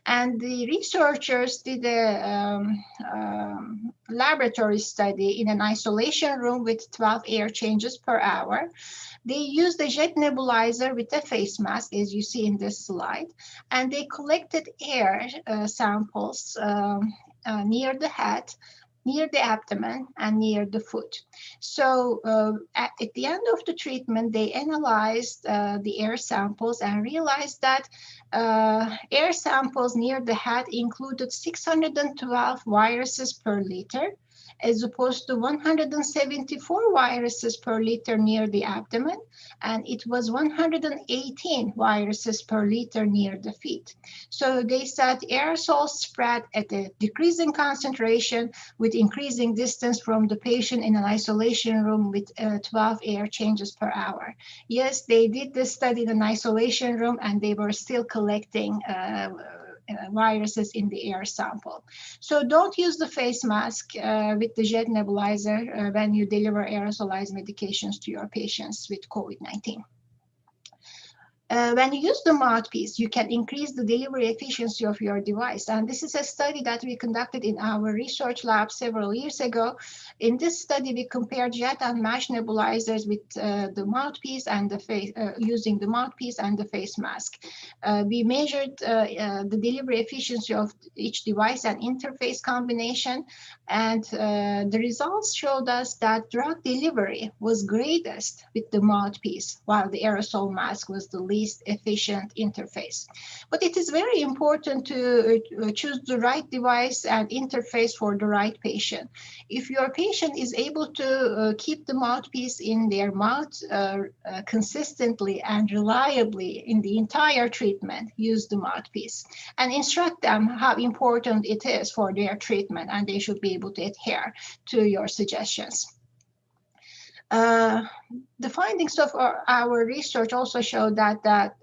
C: And the researchers did a laboratory study in an isolation room with 12 air changes per hour. They used a jet nebulizer with a face mask, as you see in this slide, and they collected air samples near the head, near the abdomen, and near the foot. So at the end of the treatment, they analyzed the air samples and realized that air samples near the head included 612 viruses per liter, as opposed to 174 viruses per liter near the abdomen, and it was 118 viruses per liter near the feet. So they said aerosols spread at a decreasing concentration with increasing distance from the patient in an isolation room with 12 air changes per hour. Yes, they did this study in an isolation room, and they were still collecting viruses in the air sample. So don't use the face mask with the jet nebulizer when you deliver aerosolized medications to your patients with COVID-19. When you use the mouthpiece, you can increase the delivery efficiency of your device. And this is a study that we conducted in our research lab several years ago. In this study, we compared jet and mesh nebulizers with the mouthpiece and the face, using the mouthpiece and the face mask. We measured the delivery efficiency of each device and interface combination. And the results showed us that drug delivery was greatest with the mouthpiece, while the aerosol mask was the least efficient interface. But it is very important to choose the right device and interface for the right patient. If your patient is able to keep the mouthpiece in their mouth consistently and reliably in the entire treatment, use the mouthpiece and instruct them how important it is for their treatment, and they should be able to adhere to your suggestions. The findings of our research also showed that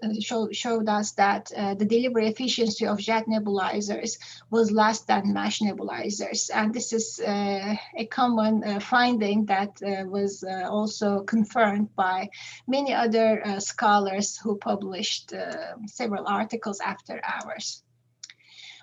C: showed us that the delivery efficiency of jet nebulizers was less than mesh nebulizers, and this is a common finding that was also confirmed by many other scholars who published several articles after ours.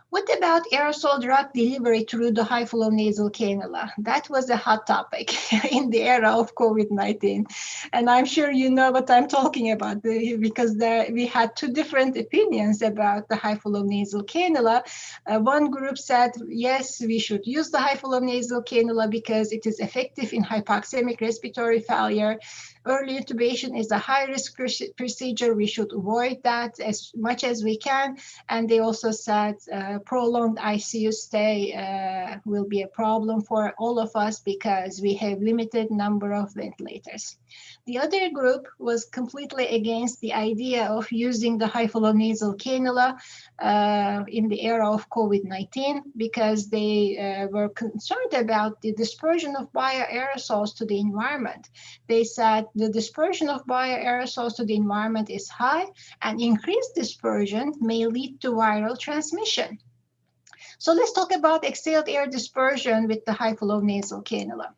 C: What about aerosol drug delivery through the high flow nasal cannula? That was a hot topic in the era of COVID-19. And I'm sure you know what I'm talking about, because we had two different opinions about the high flow nasal cannula. One group said, yes, we should use the high flow nasal cannula because it is effective in hypoxemic respiratory failure. Early intubation is a high-risk procedure. We should avoid that as much as we can. And they also said prolonged ICU stay will be a problem for all of us because we have limited number of ventilators. The other group was completely against the idea of using the high flow nasal cannula in the era of COVID-19 because they were concerned about the dispersion of bioaerosols to the environment. They said the dispersion of bioaerosols to the environment is high, and increased dispersion may lead to viral transmission. So let's talk about exhaled air dispersion with the high flow nasal cannula.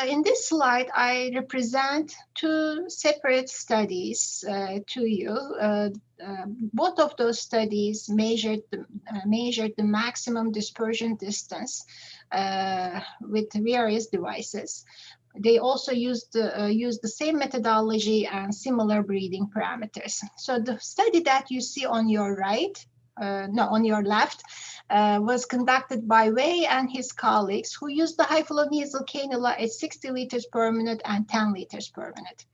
C: In this slide, I represent two separate studies to you. Both of those studies measured the maximum dispersion distance with various devices. They also used the same methodology and similar breathing parameters. So the study that you see on your right, on your left, was conducted by Wei and his colleagues who used the high flow nasal cannula at 60 liters per minute and 10 liters per minute.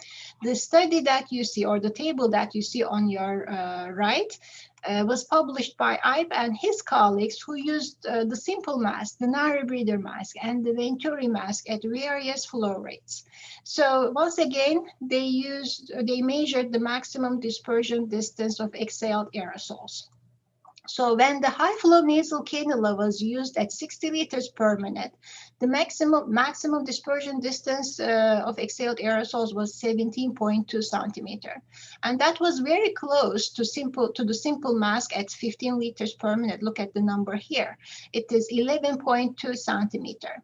C: The study that you see, or the table that you see on your right, was published by Ibe and his colleagues who used the simple mask, the narrow breather mask, and the Venturi mask at various flow rates. So once again, they measured the maximum dispersion distance of exhaled aerosols. So when the high flow nasal cannula was used at 60 liters per minute, the maximum dispersion distance of exhaled aerosols was 17.2 centimeter. And that was very close to the simple mask at 15 liters per minute. Look at the number here. It is 11.2 centimeter.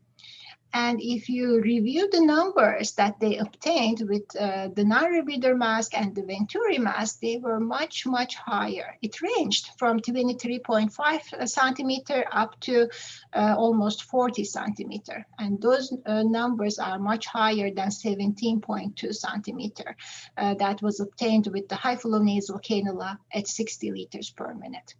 C: And if you review the numbers that they obtained with the non-rebreather mask and the Venturi mask, they were much, much higher. It ranged from 23.5 centimeter up to almost 40 centimeter. And those numbers are much higher than 17.2 centimeter that was obtained with the high flow nasal cannula at 60 liters per minute.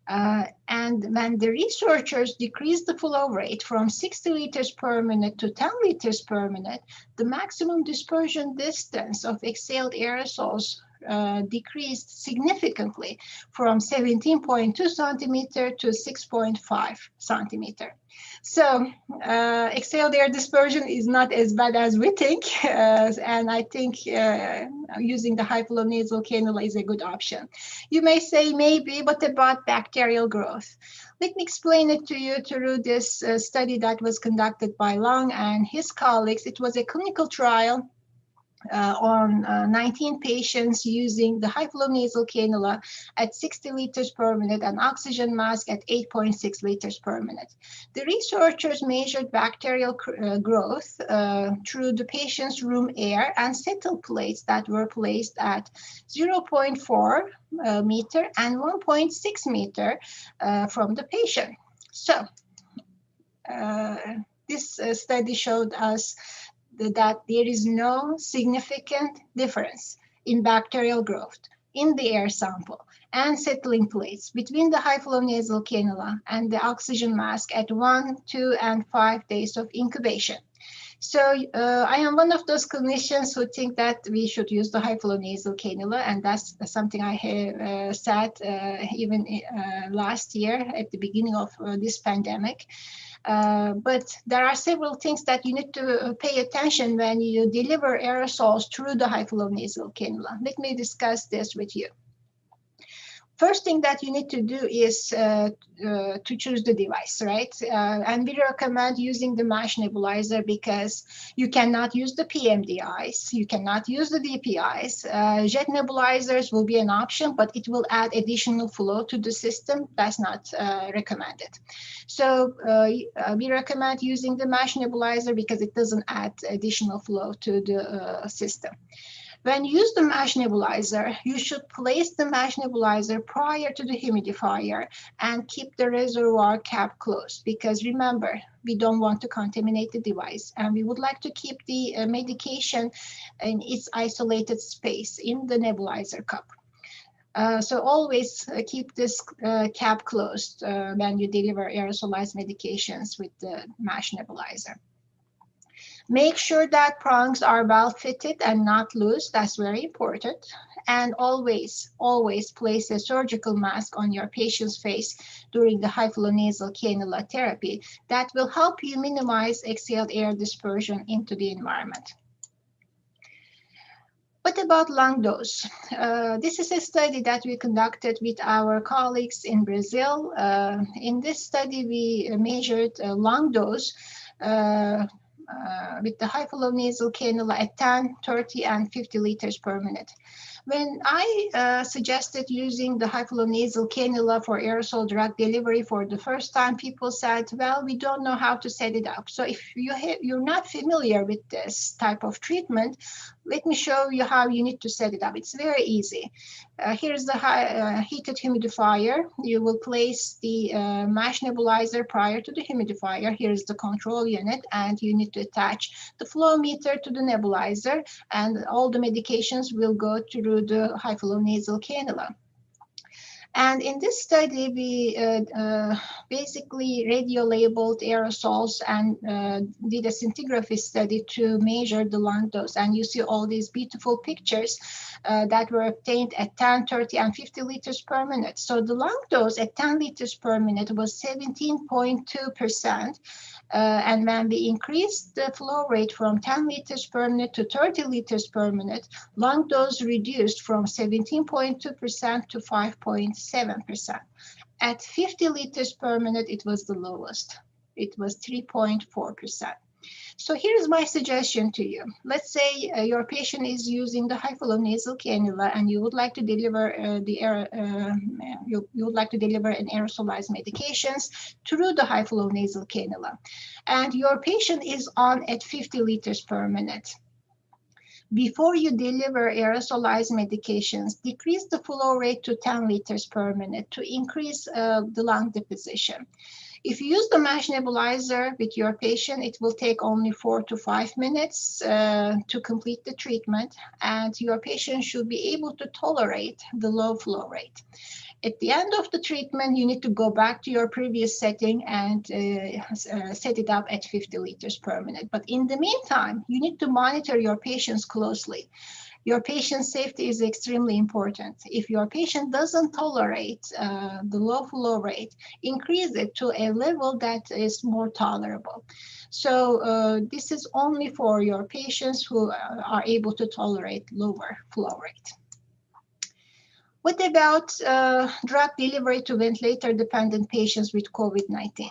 C: And when the researchers decreased the flow rate from 60 liters per minute to 10 liters per minute, the maximum dispersion distance of exhaled aerosols decreased significantly from 17.2 centimeter to 6.5 centimeter. So exhaled air dispersion is not as bad as we think, and I think using the high flow nasal cannula is a good option. You may say maybe, but about bacterial growth? Let me explain it to you through this study that was conducted by Long and his colleagues. It was a clinical trial on 19 patients using the high flow nasal cannula at 60 liters per minute and oxygen mask at 8.6 liters per minute. The researchers measured bacterial growth through the patient's room air and settle plates that were placed at 0.4 meter and 1.6 meter from the patient. So this study showed us that there is no significant difference in bacterial growth in the air sample and settling plates between the high flow nasal cannula and the oxygen mask at 1, 2, and 5 days of incubation. So I am one of those clinicians who think that we should use the high flow nasal cannula, and that's something I have said even last year at the beginning of this pandemic. But there are several things that you need to pay attention when you deliver aerosols through the high flow nasal cannula. Let me discuss this with you. First thing that you need to do is to choose the device, right? And we recommend using the mesh nebulizer because you cannot use the PMDIs, you cannot use the DPIs. Jet nebulizers will be an option, but it will add additional flow to the system. That's not recommended. So we recommend using the mesh nebulizer because it doesn't add additional flow to the system. When you use the mesh nebulizer, you should place the mesh nebulizer prior to the humidifier and keep the reservoir cap closed because remember, we don't want to contaminate the device and we would like to keep the medication in its isolated space in the nebulizer cup. So always keep this cap closed when you deliver aerosolized medications with the mesh nebulizer. Make sure that prongs are well fitted and not loose. That's very important. And always, always place a surgical mask on your patient's face during the high flow nasal cannula therapy. That will help you minimize exhaled air dispersion into the environment. What about lung dose? This is a study that we conducted with our colleagues in Brazil. In this study, we measured lung dose with the high flow nasal cannula at 10, 30, and 50 liters per minute. When I suggested using the high flow nasal cannula for aerosol drug delivery for the first time, people said, well, we don't know how to set it up. So if you're not familiar with this type of treatment, let me show you how you need to set it up. It's very easy. Here's the heated humidifier. You will place the mesh nebulizer prior to the humidifier. Here's the control unit, and you need to attach the flow meter to the nebulizer, and all the medications will go through the high flow nasal cannula. And in this study, we basically radio-labeled aerosols and did a scintigraphy study to measure the lung dose. And you see all these beautiful pictures that were obtained at 10, 30, and 50 liters per minute. So the lung dose at 10 liters per minute was 17.2%. And when we increased the flow rate from 10 liters per minute to 30 liters per minute, lung dose reduced from 17.2% to 5.7%. At 50 liters per minute, it was the lowest. It was 3.4%. So here's my suggestion to you. Let's say your patient is using the high flow nasal cannula, and you would like to deliver you would like to deliver an aerosolized medications through the high flow nasal cannula, and your patient is on at 50 liters per minute. Before you deliver aerosolized medications, decrease the flow rate to 10 liters per minute to increase the lung deposition. If you use the mesh nebulizer with your patient, it will take only 4 to 5 minutes to complete the treatment, and your patient should be able to tolerate the low flow rate. At the end of the treatment, you need to go back to your previous setting and set it up at 50 liters per minute. But in the meantime, you need to monitor your patients closely. Your patient safety is extremely important. If your patient doesn't tolerate the low flow rate, increase it to a level that is more tolerable. So this is only for your patients who are able to tolerate lower flow rate. What about drug delivery to ventilator-dependent patients with COVID-19?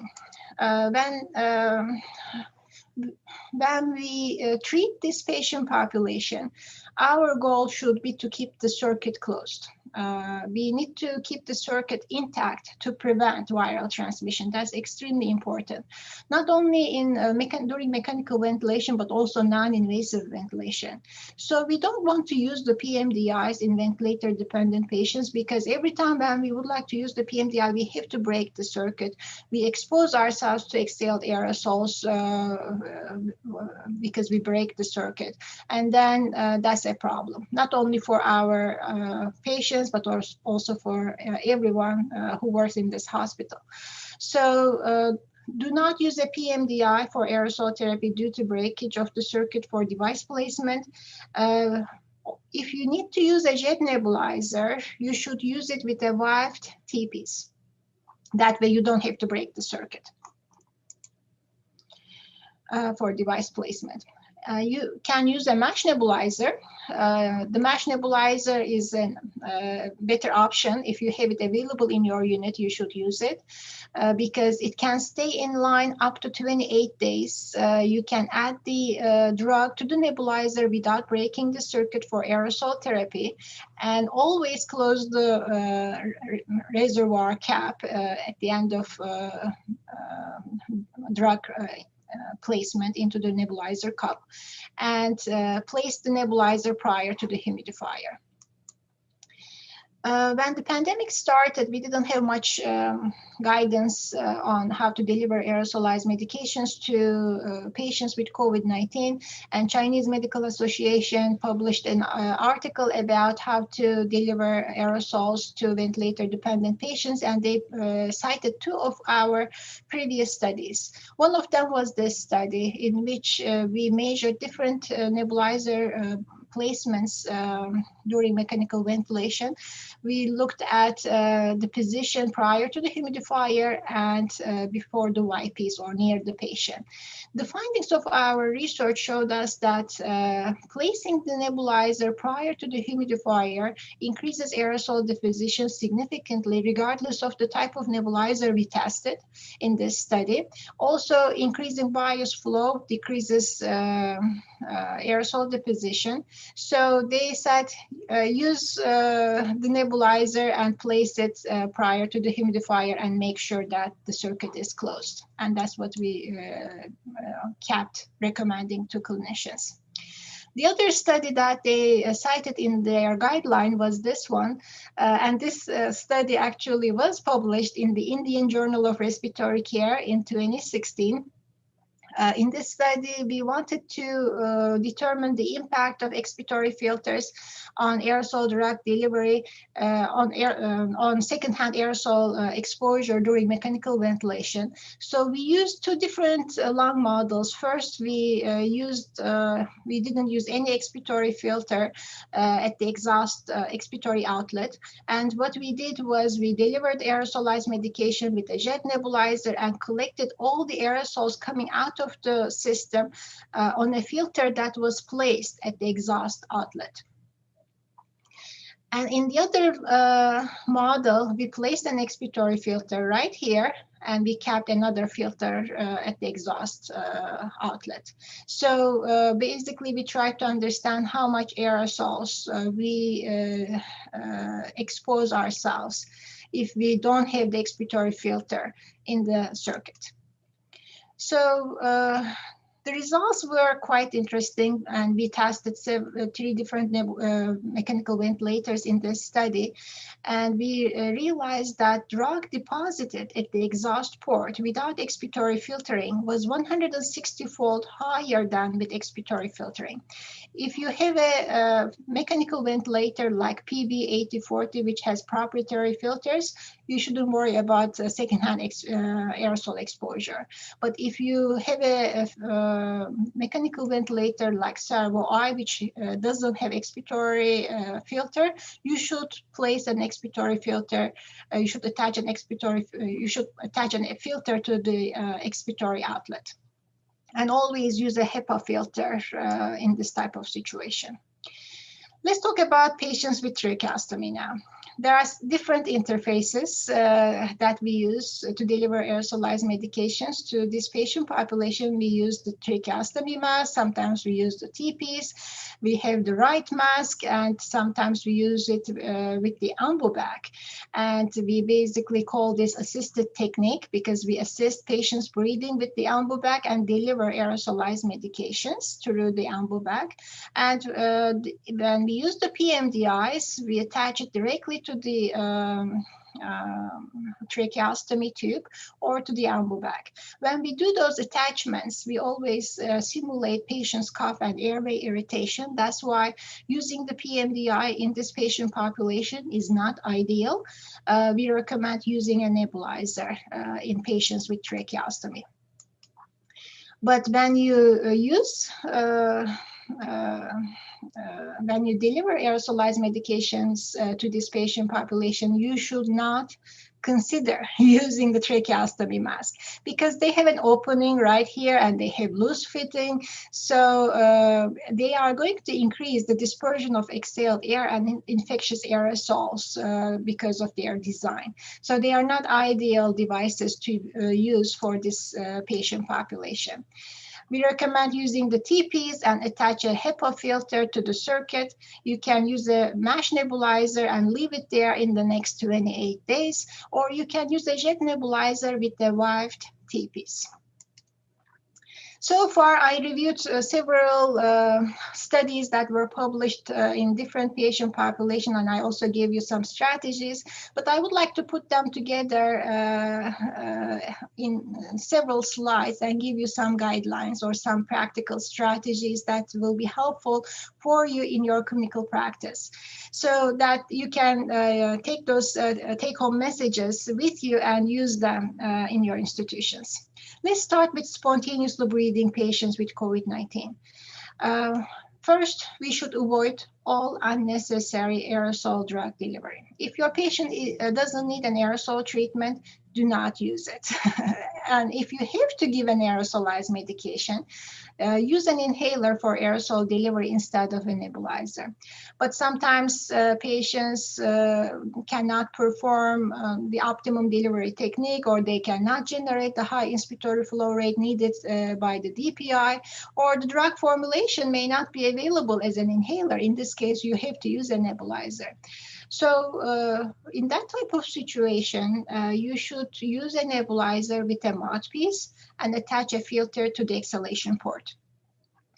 C: When we treat this patient population, our goal should be to keep the circuit closed. We need to keep the circuit intact to prevent viral transmission. That's extremely important, not only in during mechanical ventilation, but also non-invasive ventilation. So we don't want to use the PMDIs in ventilator-dependent patients, because every time when we would like to use the PMDI, we have to break the circuit. We expose ourselves to exhaled aerosols because we break the circuit. And then that's a problem, not only for our patients, but also for everyone who works in this hospital. So do not use a PMDI for aerosol therapy due to breakage of the circuit for device placement. If you need to use a jet nebulizer, you should use it with a waved T-piece. That way you don't have to break the circuit for device placement. You can use a mesh nebulizer. The mesh nebulizer is a better option. If you have it available in your unit, you should use it because it can stay in line up to 28 days. You can add the drug to the nebulizer without breaking the circuit for aerosol therapy, and always close the reservoir cap at the end of drug placement into the nebulizer cup, and place the nebulizer prior to the humidifier. When the pandemic started, we didn't have much guidance on how to deliver aerosolized medications to patients with COVID-19, and Chinese Medical Association published an article about how to deliver aerosols to ventilator-dependent patients, and they cited two of our previous studies. One of them was this study in which we measured different nebulizer placements during mechanical ventilation. We looked at the position prior to the humidifier and before the Y-piece or near the patient. The findings of our research showed us that placing the nebulizer prior to the humidifier increases aerosol deposition significantly, regardless of the type of nebulizer we tested in this study. Also, increasing bias flow decreases aerosol deposition. So they said use the nebulizer and place it prior to the humidifier and make sure that the circuit is closed. And that's what we kept recommending to clinicians. The other study that they cited in their guideline was this one, and this study actually was published in the Indian Journal of Respiratory Care in 2016. In this study, we wanted to determine the impact of expiratory filters on aerosol drug delivery, on secondhand aerosol exposure during mechanical ventilation. So we used two different lung models. First, we didn't use any expiratory filter at the exhaust expiratory outlet. And what we did was we delivered aerosolized medication with a jet nebulizer and collected all the aerosols coming out of the system on a filter that was placed at the exhaust outlet. And in the other model, we placed an expiratory filter right here, and we capped another filter at the exhaust outlet. So basically, we tried to understand how much aerosols we expose ourselves if we don't have the expiratory filter in the circuit. So the results were quite interesting, and we tested three different mechanical ventilators in this study. And we realized that drug deposited at the exhaust port without expiratory filtering was 160-fold higher than with expiratory filtering. If you have a mechanical ventilator like PB8040, which has proprietary filters, you shouldn't worry about secondhand aerosol exposure. But if you have a mechanical ventilator like Servo I, which doesn't have expiratory filter, you should place an expiratory filter. You should attach an expiratory. You should attach a filter to the expiratory outlet, and always use a HEPA filter in this type of situation. Let's talk about patients with tracheostomy now. There are different interfaces that we use to deliver aerosolized medications to this patient population. We use the tracheostomy mask, sometimes we use the TPs, we have the right mask, and sometimes we use it with the ambu bag. And we basically call this assisted technique because we assist patients breathing with the ambu bag and deliver aerosolized medications through the ambu bag. And when we use the PMDIs, we attach it directly to the tracheostomy tube or to the ambu bag. When we do those attachments, we always simulate patient's cough and airway irritation. That's why using the PMDI in this patient population is not ideal. We recommend using a nebulizer in patients with tracheostomy. But when you when you deliver aerosolized medications to this patient population, you should not consider using the tracheostomy mask because they have an opening right here and they have loose fitting. So they are going to increase the dispersion of exhaled air and infectious aerosols because of their design. So they are not ideal devices to use for this patient population. We recommend using the TPs and attach a HEPA filter to the circuit. You can use a mesh nebulizer and leave it there in the next 28 days, or you can use a jet nebulizer with the waved TPs. So far, I reviewed several studies that were published in different patient populations, and I also gave you some strategies, but I would like to put them together in several slides and give you some guidelines or some practical strategies that will be helpful for you in your clinical practice, so that you can take those take-home messages with you and use them in your institutions. Let's start with spontaneously breathing patients with COVID-19. First, we should avoid all unnecessary aerosol drug delivery. If your patient doesn't need an aerosol treatment, do not use it. And if you have to give an aerosolized medication, use an inhaler for aerosol delivery instead of a nebulizer. But sometimes patients cannot perform the optimum delivery technique, or they cannot generate the high inspiratory flow rate needed by the DPI, or the drug formulation may not be available as an inhaler. In this case, you have to use a nebulizer. So in that type of situation, you should use a nebulizer with a mouthpiece and attach a filter to the exhalation port.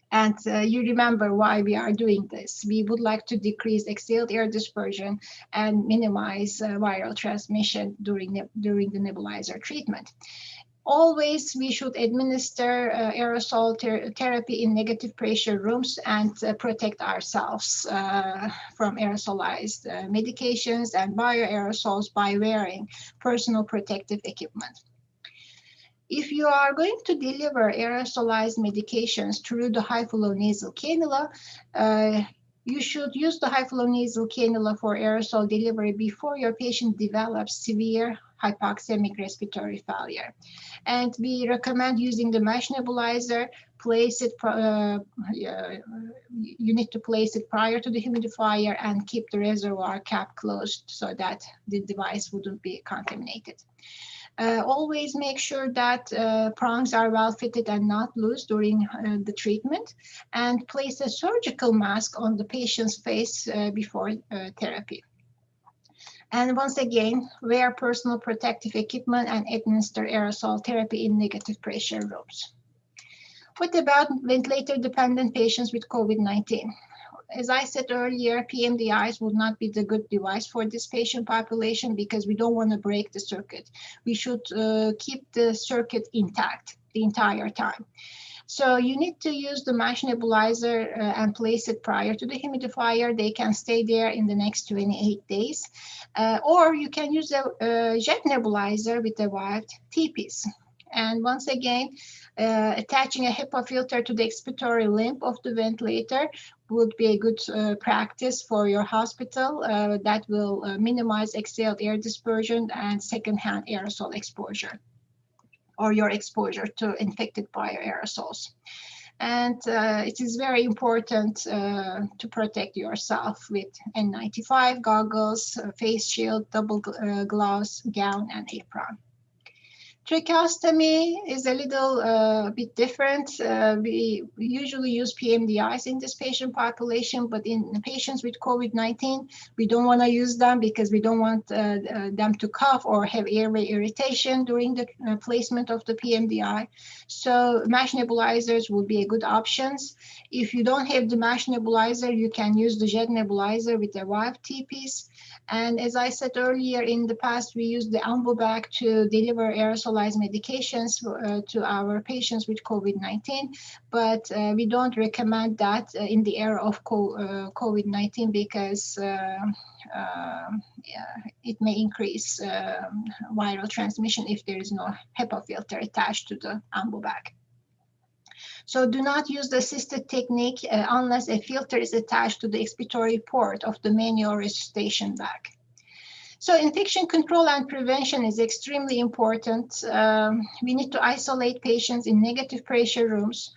C: And you remember why we are doing this. We would like to decrease exhaled air dispersion and minimize viral transmission during the nebulizer treatment. Always, we should administer aerosol therapy in negative pressure rooms and protect ourselves from aerosolized medications and bioaerosols by wearing personal protective equipment. If you are going to deliver aerosolized medications through the high flow nasal cannula, You should use the high flow nasal cannula for aerosol delivery before your patient develops severe hypoxemic respiratory failure. And we recommend using the mesh nebulizer. You need to place it prior to the humidifier and keep the reservoir cap closed so that the device wouldn't be contaminated. Always make sure that prongs are well fitted and not loose during the treatment, and place a surgical mask on the patient's face before therapy. And once again, wear personal protective equipment and administer aerosol therapy in negative pressure rooms. What about ventilator-dependent patients with COVID-19? As I said earlier, PMDIs would not be the good device for this patient population because we don't want to break the circuit. We should keep the circuit intact the entire time. So you need to use the mesh nebulizer and place it prior to the humidifier. They can stay there in the next 28 days. Or you can use a jet nebulizer with a wiped T-piece. And once again, attaching a HEPA filter to the expiratory limb of the ventilator would be a good practice for your hospital that will minimize exhaled air dispersion and secondhand aerosol exposure, or your exposure to infected bioaerosols. And it is very important to protect yourself with N95 goggles, face shield, double gloves, gown, and apron. Tracheostomy is a little bit different. We usually use PMDIs in this patient population, but in patients with COVID-19, we don't want to use them because we don't want them to cough or have airway irritation during the placement of the PMDI. So mesh nebulizers would be a good options. If you don't have the mesh nebulizer, you can use the jet nebulizer with a wiped T-piece. And as I said earlier, in the past, we used the ambu bag to deliver aerosolized medications to our patients with COVID-19, but we don't recommend that in the era of COVID-19 because it may increase viral transmission if there is no HEPA filter attached to the ambu bag. So do not use the assisted technique unless a filter is attached to the expiratory port of the manual resuscitation bag. So infection control and prevention is extremely important. We need to isolate patients in negative pressure rooms.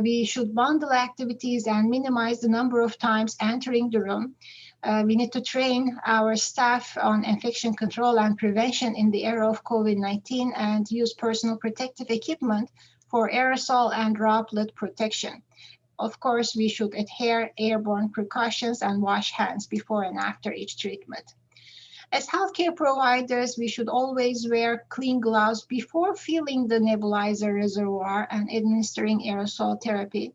C: We should bundle activities and minimize the number of times entering the room. We need to train our staff on infection control and prevention in the era of COVID-19 and use personal protective equipment for aerosol and droplet protection. Of course, we should adhere airborne precautions and wash hands before and after each treatment. As healthcare providers, we should always wear clean gloves before filling the nebulizer reservoir and administering aerosol therapy.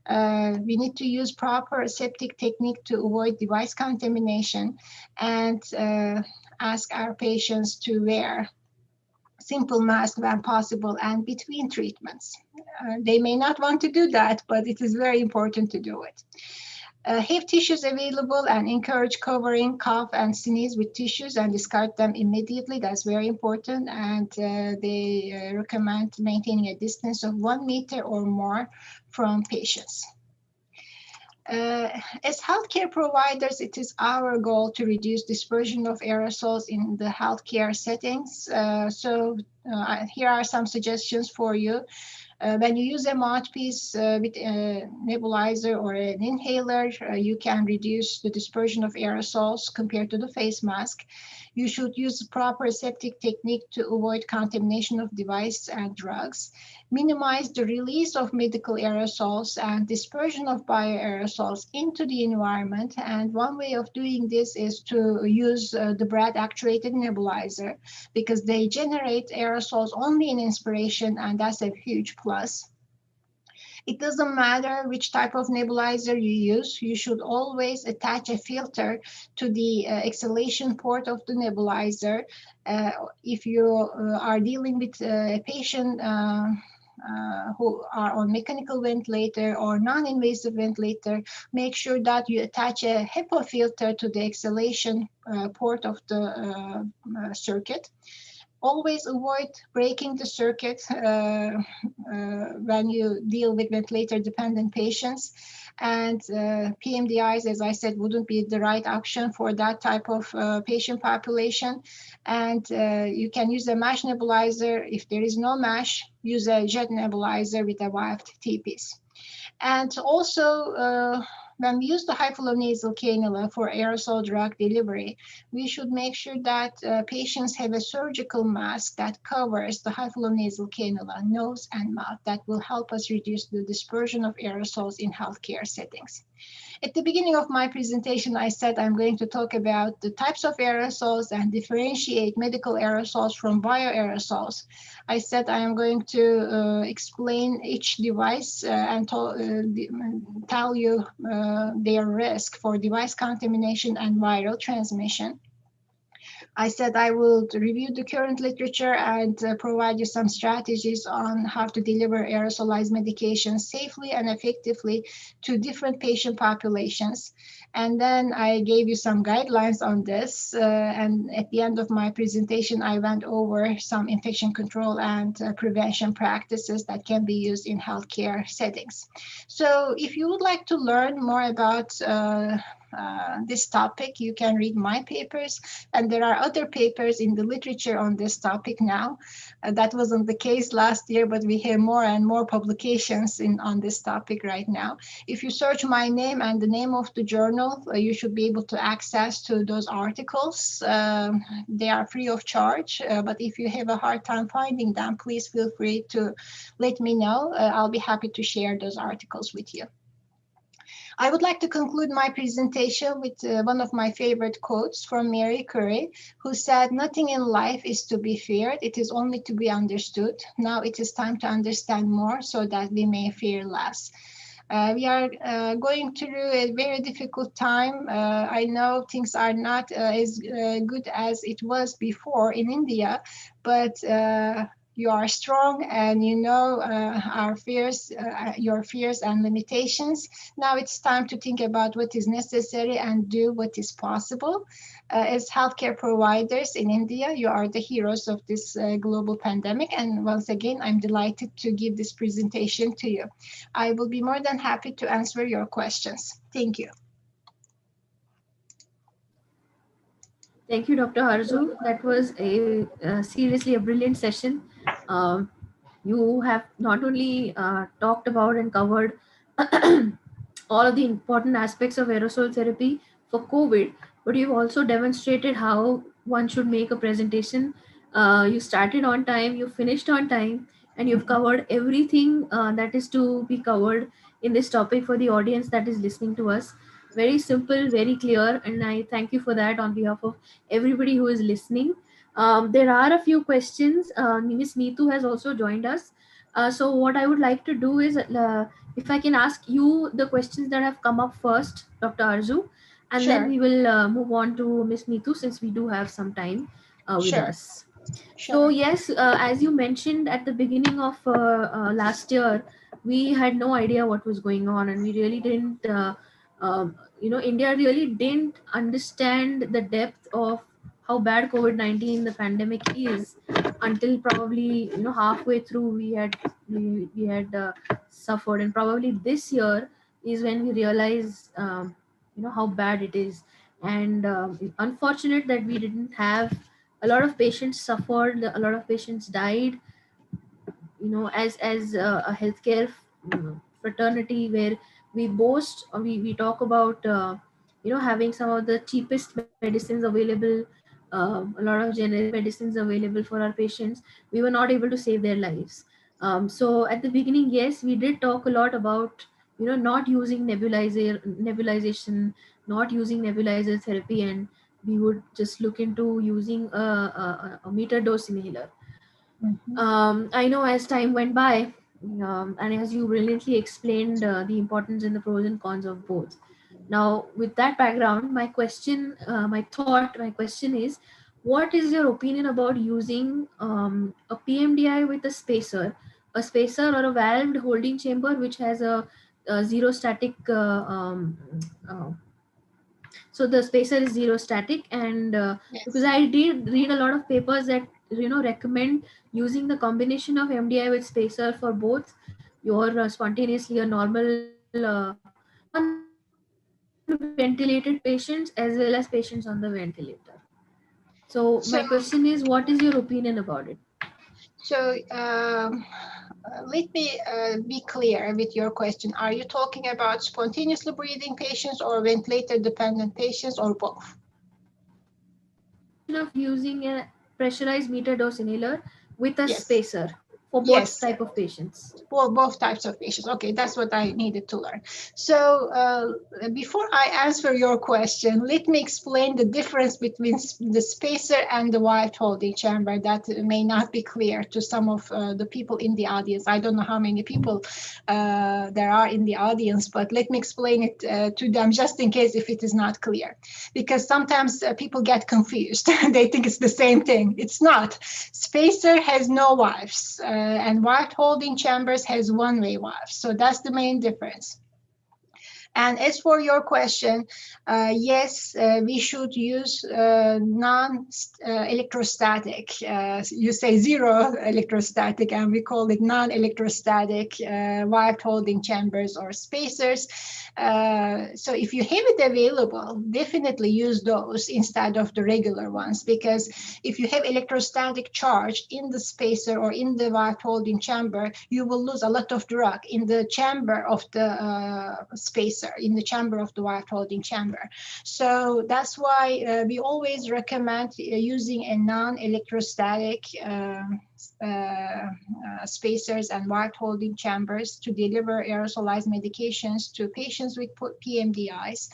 C: We need to use proper aseptic technique to avoid device contamination and ask our patients to wear simple mask when possible and between treatments. They may not want to do that, but it is very important to do it. Have tissues available and encourage covering cough and sneeze with tissues and discard them immediately. That's very important. And they recommend maintaining a distance of 1 meter or more from patients. As healthcare providers, it is our goal to reduce dispersion of aerosols in the healthcare settings. Here are some suggestions for you. When you use a mouthpiece with a nebulizer or an inhaler, you can reduce the dispersion of aerosols compared to the face mask. You should use the proper aseptic technique to avoid contamination of device and drugs. Minimize the release of medical aerosols and dispersion of bioaerosols into the environment. And one way of doing this is to use the breath-actuated nebulizer because they generate aerosols only in inspiration, and that's a huge plus. It doesn't matter which type of nebulizer you use. You should always attach a filter to the exhalation port of the nebulizer. If you are dealing with a patient who are on mechanical ventilator or non-invasive ventilator, make sure that you attach a HEPA filter to the exhalation port of the circuit. Always avoid breaking the circuit when you deal with ventilator-dependent patients. And PMDIs, as I said, wouldn't be the right option for that type of patient population. And you can use a mesh nebulizer. If there is no mesh, use a jet nebulizer with a wafted T-piece. And also, when we use the high flow nasal cannula for aerosol drug delivery, we should make sure that patients have a surgical mask that covers the high flow nasal cannula, nose and mouth. That will help us reduce the dispersion of aerosols in healthcare settings. At the beginning of my presentation, I said I'm going to talk about the types of aerosols and differentiate medical aerosols from bioaerosols. I said I am going to explain each device and tell you their risk for device contamination and viral transmission. I said I will review the current literature and provide you some strategies on how to deliver aerosolized medications safely and effectively to different patient populations. And then I gave you some guidelines on this. And at the end of my presentation, I went over some infection control and prevention practices that can be used in healthcare settings. So if you would like to learn more about this topic, you can read my papers, and there are other papers in the literature on this topic now. That wasn't the case last year, but we have more and more publications on this topic right now. If you search my name and the name of the journal, you should be able to access to those articles. They are free of charge, but if you have a hard time finding them, please feel free to let me know. I'll be happy to share those articles with you. I would like to conclude my presentation with one of my favorite quotes from Mary Curie, who said, "Nothing in life is to be feared, it is only to be understood. Now it is time to understand more so that we may fear less." We are going through a very difficult time. I know things are not as good as it was before in India, but you are strong and you know our fears, your fears and limitations. Now it's time to think about what is necessary and do what is possible. As healthcare providers in India, you are the heroes of this global pandemic. And once again, I'm delighted to give this presentation to you. I will be more than happy to answer your questions. Thank you.
A: Thank you, Dr. Arzu. That was seriously a brilliant session. Um, you have not only talked about and covered all of the important aspects of aerosol therapy for COVID, but you've also demonstrated how one should make a presentation. You started on time, you finished on time, and you've covered everything that is to be covered in this topic for the audience that is listening to us. Very simple, very clear, and I thank you for that on behalf of everybody who is listening. There are a few questions. Ms. Neethu has also joined us. So what I would like to do is, if I can ask you the questions that have come up first, Dr. Arzu, and then
C: Sure.
A: we will move on to Ms. Neethu since we do have some time with
C: Sure.
A: us.
C: Sure.
A: So yes, as you mentioned at the beginning of last year, we had no idea what was going on, and we really didn't. India really didn't understand the depth of how bad COVID-19, the pandemic, is until probably halfway through we had suffered, and probably this year is when we realize how bad it is, and unfortunate that we didn't have a lot of patients suffered, a lot of patients died. As a healthcare fraternity where we boast, or we talk about having some of the cheapest medicines available, a lot of generic medicines available for our patients, we were not able to save their lives. So at the beginning, yes, we did talk a lot about not using nebulization, not using nebulizer therapy, and we would just look into using a meter dose inhaler. I know as time went by, and as you brilliantly explained the importance and the pros and cons of both. Now, with that background, my question is, what is your opinion about using a PMDI with a spacer or a valved holding chamber which has a zero static so the spacer is zero static, and because
C: Yes.
A: I did read a lot of papers that recommend using the combination of MDI with spacer for both your spontaneously or normal non-ventilated patients as well as patients on the ventilator. So
C: So,
A: my question is, what is your opinion about it?
C: so let me be clear with your question. Are you talking about spontaneously breathing patients or ventilator-dependent patients or both?
A: Of using a pressurized meter dose inhaler with a
C: Yes.
A: spacer for both
C: Yes.
A: type of patients.
C: Well, both types of patients. Okay, that's what I needed to learn. So before I answer your question, let me explain the difference between the spacer and the wide holding chamber that may not be clear to some of the people in the audience. I don't know how many people there are in the audience, but let me explain it to them just in case if it is not clear. Because sometimes people get confused. They think it's the same thing. It's not. Spacer has no valves and wide holding chambers has one-way valves. So that's the main difference. And as for your question, yes, we should use non-electrostatic. You say zero electrostatic, and we call it non-electrostatic wide holding chambers or spacers. So if you have it available, definitely use those instead of the regular ones, because if you have electrostatic charge in the spacer or in the wide holding chamber, you will lose a lot of drug in the chamber of the spacer, in the chamber of the wide holding chamber. So that's why we always recommend using a non-electrostatic spacers and wide holding chambers to deliver aerosolized medications to patients with PMDIs.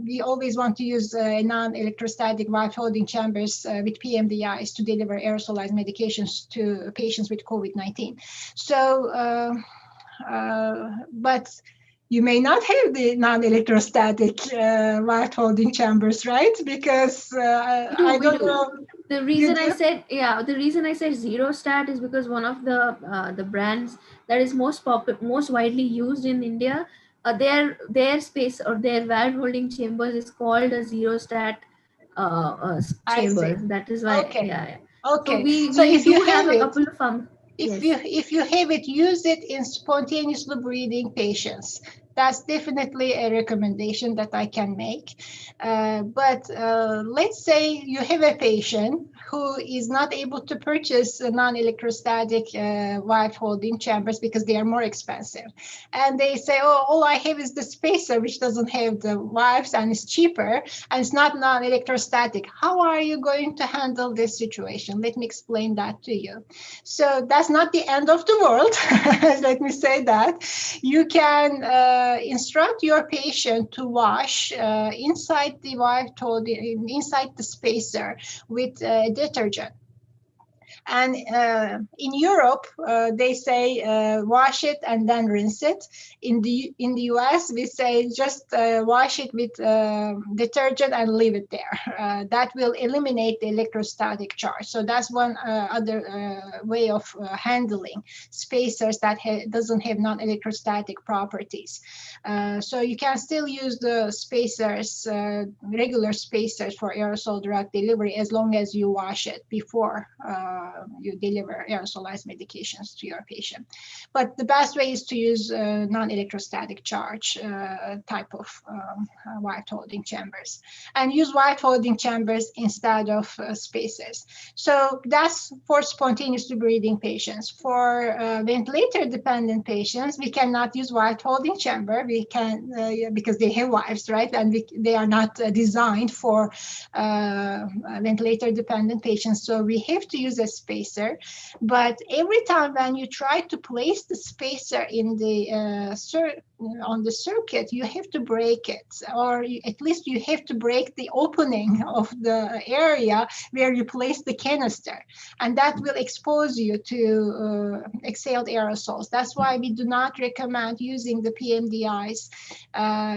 C: We always want to use non-electrostatic wide holding chambers with PMDIs to deliver aerosolized medications to patients with COVID-19. So, but you may not have the non-electrostatic wide holding chambers, right? Because I don't know.
A: The reason I said zero stat is because one of the brands that is most widely used in India, their space or their valve holding chambers is called a zero stat
C: I see.
A: chamber. That is why,
C: Okay.
A: yeah. So
C: Okay. So
A: we
C: if you
A: do have
C: have
A: a
C: it,
A: couple of
C: if
A: yes.
C: you have it, use it in spontaneously breathing patients. That's definitely a recommendation that I can make. But let's say you have a patient who is not able to purchase non-electrostatic wide holding chambers because they are more expensive. And they say, oh, all I have is the spacer, which doesn't have the valves and is cheaper and it's not non-electrostatic. How are you going to handle this situation? Let me explain that to you. So that's not the end of the world. Let me say that. You can instruct your patient to wash inside the inside the spacer with detergent. And in Europe, they say wash it and then rinse it. In the US, we say just wash it with detergent and leave it there. That will eliminate the electrostatic charge. So that's one other way of handling spacers that doesn't have non-electrostatic properties. So you can still use the spacers, regular spacers for aerosol drug delivery as long as you wash it before you deliver aerosolized medications to your patient. But the best way is to use non-electrostatic charge type of wide holding chambers, and use wide holding chambers instead of spacers. So that's for spontaneously breathing patients. For ventilator dependent patients, we cannot use wide holding chamber. We can because they have valves, right? And they are not designed for ventilator dependent patients. So we have to use a spacer. But every time when you try to place the spacer in the on the circuit, you have to break it, or at least you have to break the opening of the area where you place the canister, and that will expose you to exhaled aerosols. That's why we do not recommend using the PMDIs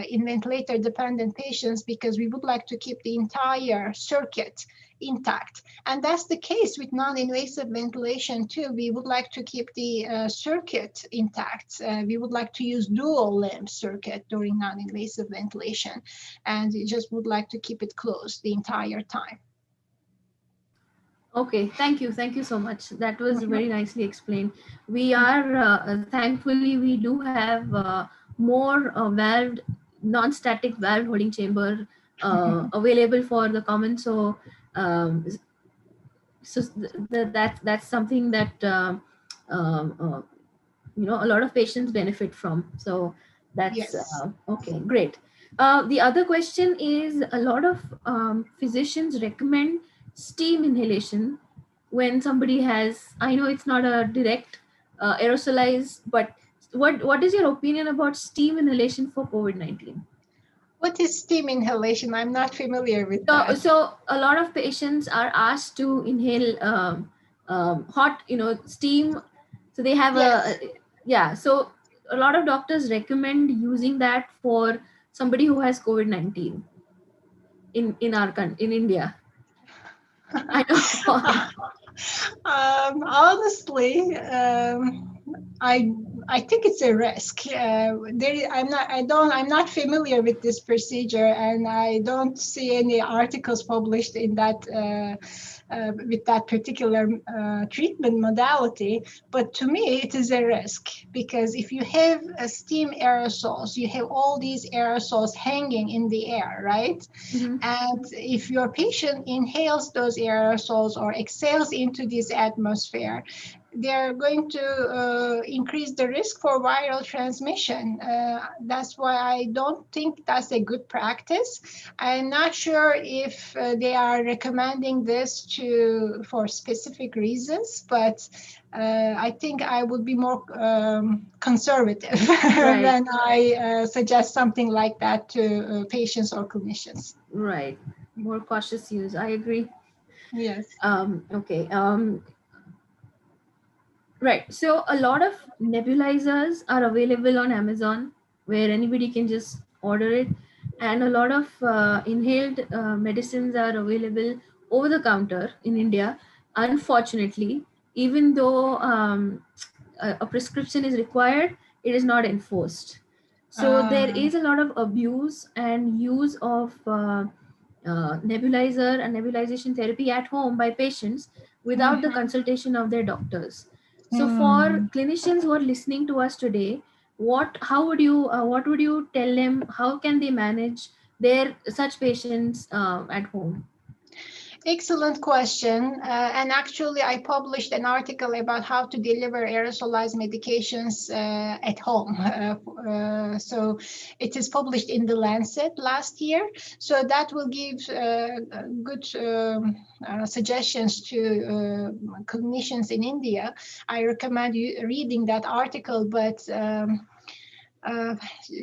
C: in ventilator dependent patients, because we would like to keep the entire circuit intact. And that's the case with non-invasive ventilation too. We would like to keep the circuit intact. We would like to use dual limb circuit during non-invasive ventilation, and we just would like to keep it closed the entire time.
A: Okay, thank you so much. That was very nicely explained. We are thankfully we do have more valved, non-static valve holding chamber available for the common. So, that's something that um, uh, a lot of patients benefit from. So that's
C: Yes.
A: okay, great. The other question is, a lot of physicians recommend steam inhalation when somebody has, I know it's not a direct aerosolized, but what is your opinion about steam inhalation for COVID-19?
C: What is steam inhalation? I'm not familiar with
A: So,
C: that.
A: so a lot of patients are asked to inhale hot, steam. So they have
C: Yes.
A: yeah. So a lot of doctors recommend using that for somebody who has COVID-19 in India. I know.
C: Honestly, I I think it's a risk. I'm not familiar with this procedure, and I don't see any articles published in that with that particular treatment modality. But to me, it is a risk because if you have steam aerosols, you have all these aerosols hanging in the air, right?
A: Mhm.
C: And if your patient inhales those aerosols or exhales into this atmosphere, they're going to increase the risk for viral transmission. That's why I don't think that's a good practice. I'm not sure if they are recommending this for specific reasons, but I think I would be more conservative
A: Right,
C: when I suggest something like that to patients or clinicians.
A: right. More cautious use. I agree.
C: Yes.
A: Okay. Right. So a lot of nebulizers are available on Amazon where anybody can just order it. And a lot of inhaled medicines are available over the counter in India. Unfortunately, even though a prescription is required, it is not enforced. So there
C: Uh,
A: is a lot of abuse and use of nebulizer and nebulization therapy at home by patients without the
C: mhm,
A: consultation of their doctors. So for
C: mm.
A: clinicians who are listening to us today, what would you tell them? How can they manage their such patients at home?
C: Excellent question. And actually, I published an article about how to deliver aerosolized medications at home. So it is published in the Lancet last year. So that will give good suggestions to clinicians in India. I recommend you reading that article, but uh,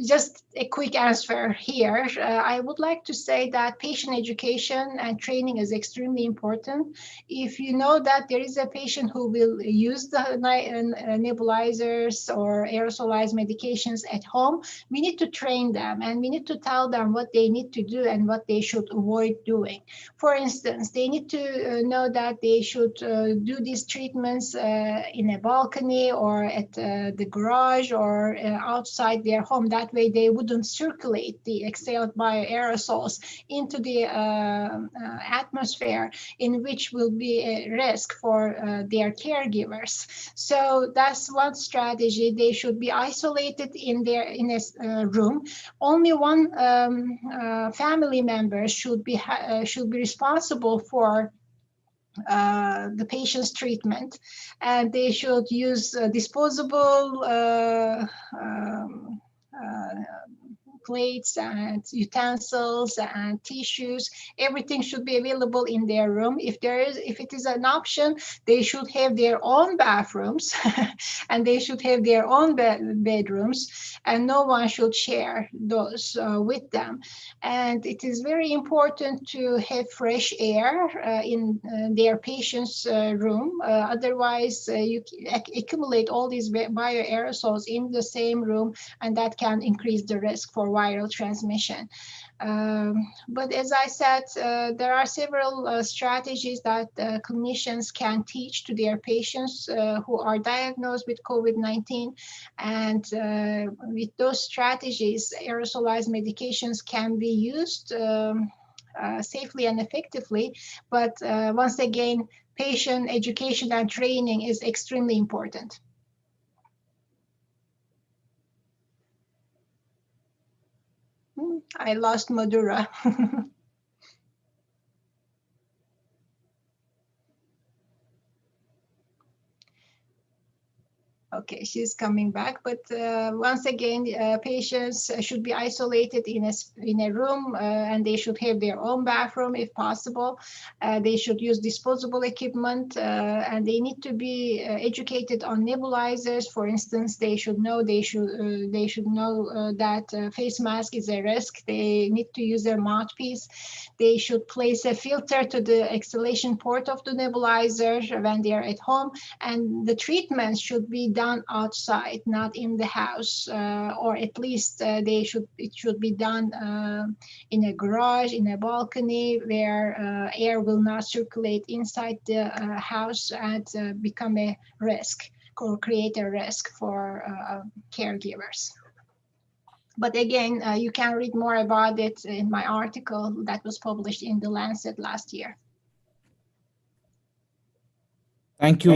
C: just a quick answer here. I would like to say that patient education and training is extremely important. If you know that there is a patient who will use the nebulizers or aerosolized medications at home, we need to train them and we need to tell them what they need to do and what they should avoid doing. For instance, they need to know that they should do these treatments in a balcony or at the garage or outside their home. That way, they wouldn't circulate the exhaled bioaerosols into the atmosphere, in which will be a risk for their caregivers. So that's one strategy. They should be isolated in a room. Only one family member should be responsible for the patient's treatment, and they should use disposable plates and utensils and tissues. Everything should be available in their room. If it is an option, they should have their own bathrooms and they should have their own bedrooms, and no one should share those with them. And it is very important to have fresh air in their patient's room. Otherwise, you accumulate all these bioaerosols in the same room, and that can increase the risk for viral transmission. But as I said, there are several strategies that clinicians can teach to their patients who are diagnosed with COVID-19. And with those strategies, aerosolized medications can be used safely and effectively. But once again, patient education and training is extremely important. I lost Madhura. Okay, she's coming back, but once again, patients should be isolated in a room, and they should have their own bathroom if possible. They should use disposable equipment, and they need to be educated on nebulizers. For instance, they should know that face mask is a risk. They need to use their mouthpiece. They should place a filter to the exhalation port of the nebulizer when they are at home, and the treatment should be done outside, not in the house, or at least it should be done in a garage, in a balcony, where air will not circulate inside the house and become a risk or create a risk for caregivers. But again, you can read more about it in my article that was published in The Lancet last year.
D: Thank you.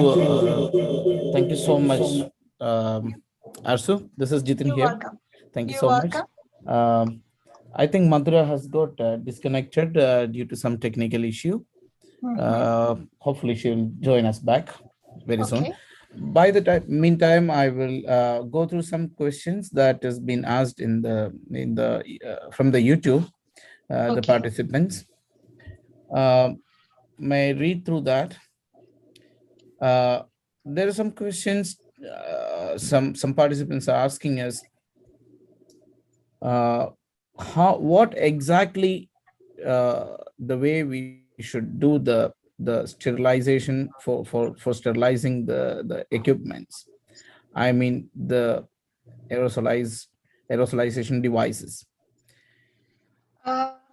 D: Thank you so much, Arzu. This is Jitin
C: You're
D: here.
C: welcome.
D: Thank you
C: You're
D: so
C: welcome.
D: much. I think Madhura has got disconnected due to some technical issue. Hopefully she'll join us back very soon. By the meantime, I will go through some questions that has been asked from the YouTube, the participants. May I read through that? There are some questions. Some participants are asking us, what exactly the way we should do the sterilization for sterilizing the equipments. I mean the aerosolization devices.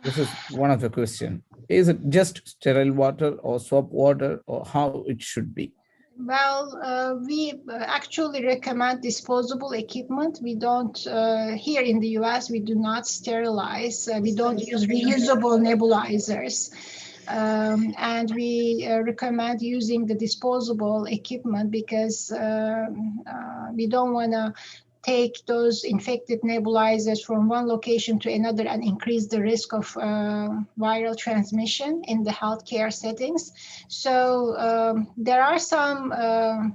D: This is one of the questions. Is it just sterile water or soap water, or how it should be?
C: Well, we actually recommend disposable equipment. We don't, here in the US, we do not sterilize. We don't use reusable nebulizers. And we recommend using the disposable equipment because we don't want to take those infected nebulizers from one location to another and increase the risk of viral transmission in the healthcare settings. So there are some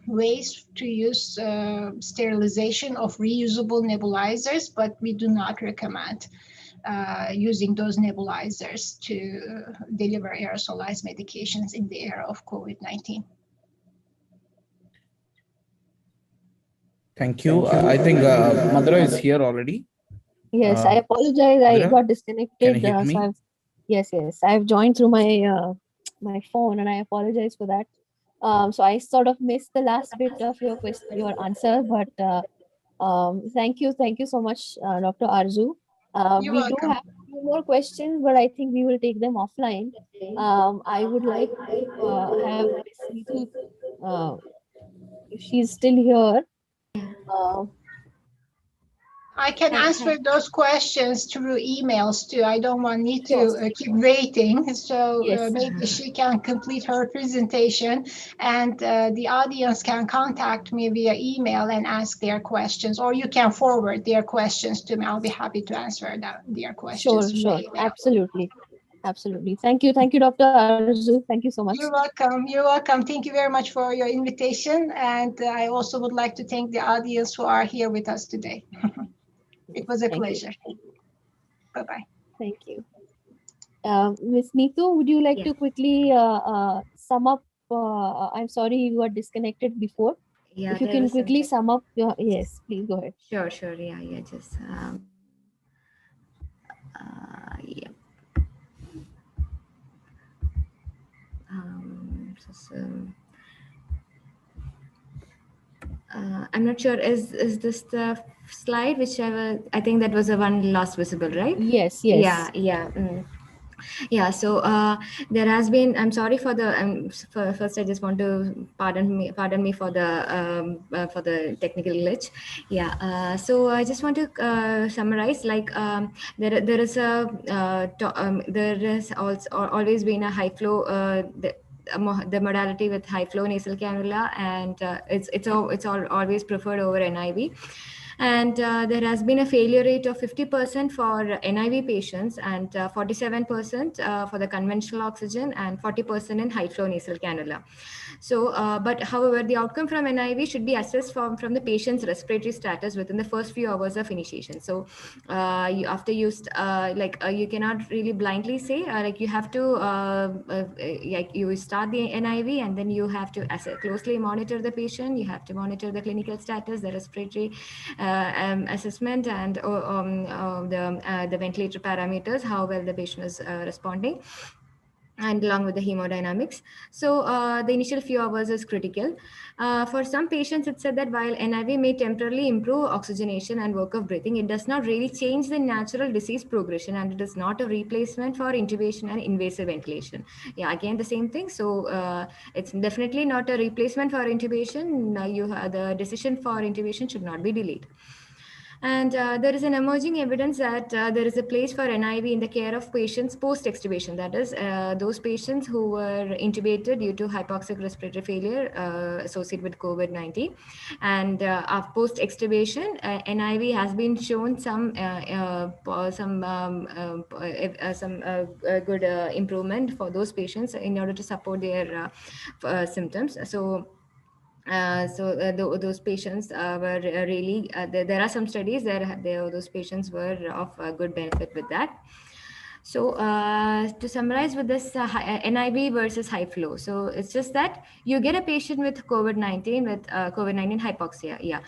C: ways to use sterilization of reusable nebulizers, but we do not recommend using those nebulizers to deliver aerosolized medications in the era of COVID-19.
D: Thank you. I think Madhura is here already.
E: Yes, I apologize. I
D: Madhura,
E: got disconnected.
D: can you hear me?
E: So yes, I've joined through my my phone, and I apologize for that. So I sort of missed the last bit of your question, your answer, but thank you so much, Dr. Arzu.
C: You're
E: We
C: welcome.
E: do have a few more questions, but I think we will take them offline. I would like to have Ms. Neethu, if she's still here.
C: I can answer those questions through emails too. I don't want Neethu to keep waiting. So maybe she can complete her presentation, and the audience can contact me via email and ask their questions, or you can forward their questions to me. I'll be happy to answer their questions.
E: Sure. Absolutely. Thank you, Dr. Arzu. Thank you so much.
C: You're welcome. You're welcome. Thank you very much for your invitation. And I also would like to thank the audience who are here with us today. It was a pleasure. Bye-bye.
E: Thank you. Ms. Neethu, would you like to quickly sum up? I'm sorry you got disconnected before. If you can quickly sum up your, yes, please go ahead.
B: Sure. Yeah, just yeah. I'm not sure. Is this the slide which I think that was the one last visible, right?
E: Yes.
B: Yeah. Yeah, so there has been. I'm sorry for the. First, I just want to pardon me for the technical glitch. Yeah. So I just want to summarize. Like there has also always been a high flow. the modality with high flow nasal cannula, and it's always preferred over NIV. And there has been a failure rate of 50% for NIV patients, and 47% for the conventional oxygen, and 40% in high flow nasal cannula. So, but however, the outcome from NIV should be assessed from the patient's respiratory status within the first few hours of initiation. So, after you you cannot really blindly say, like you have to like you start the NIV, and then you have to closely monitor the patient. You have to monitor the clinical status, the respiratory assessment, and the ventilator parameters, how well the patient is responding, and along with the hemodynamics. So the initial few hours is critical. For some patients, it's said that while NIV may temporarily improve oxygenation and work of breathing, it does not really change the natural disease progression, and it is not a replacement for intubation and invasive ventilation. Yeah, again, the same thing. So it's definitely not a replacement for intubation. The decision for intubation should not be delayed. And there is an emerging evidence that there is a place for NIV in the care of patients post-extubation. That is, those patients who were intubated due to hypoxic respiratory failure associated with COVID-19. And post-extubation, NIV has been shown some good improvement for those patients in order to support their symptoms. So those patients were really, there are some studies that those patients were of good benefit with that. So to summarize with this NIV versus high flow. So it's just that you get a patient with COVID-19 with COVID-19 hypoxia. Yeah.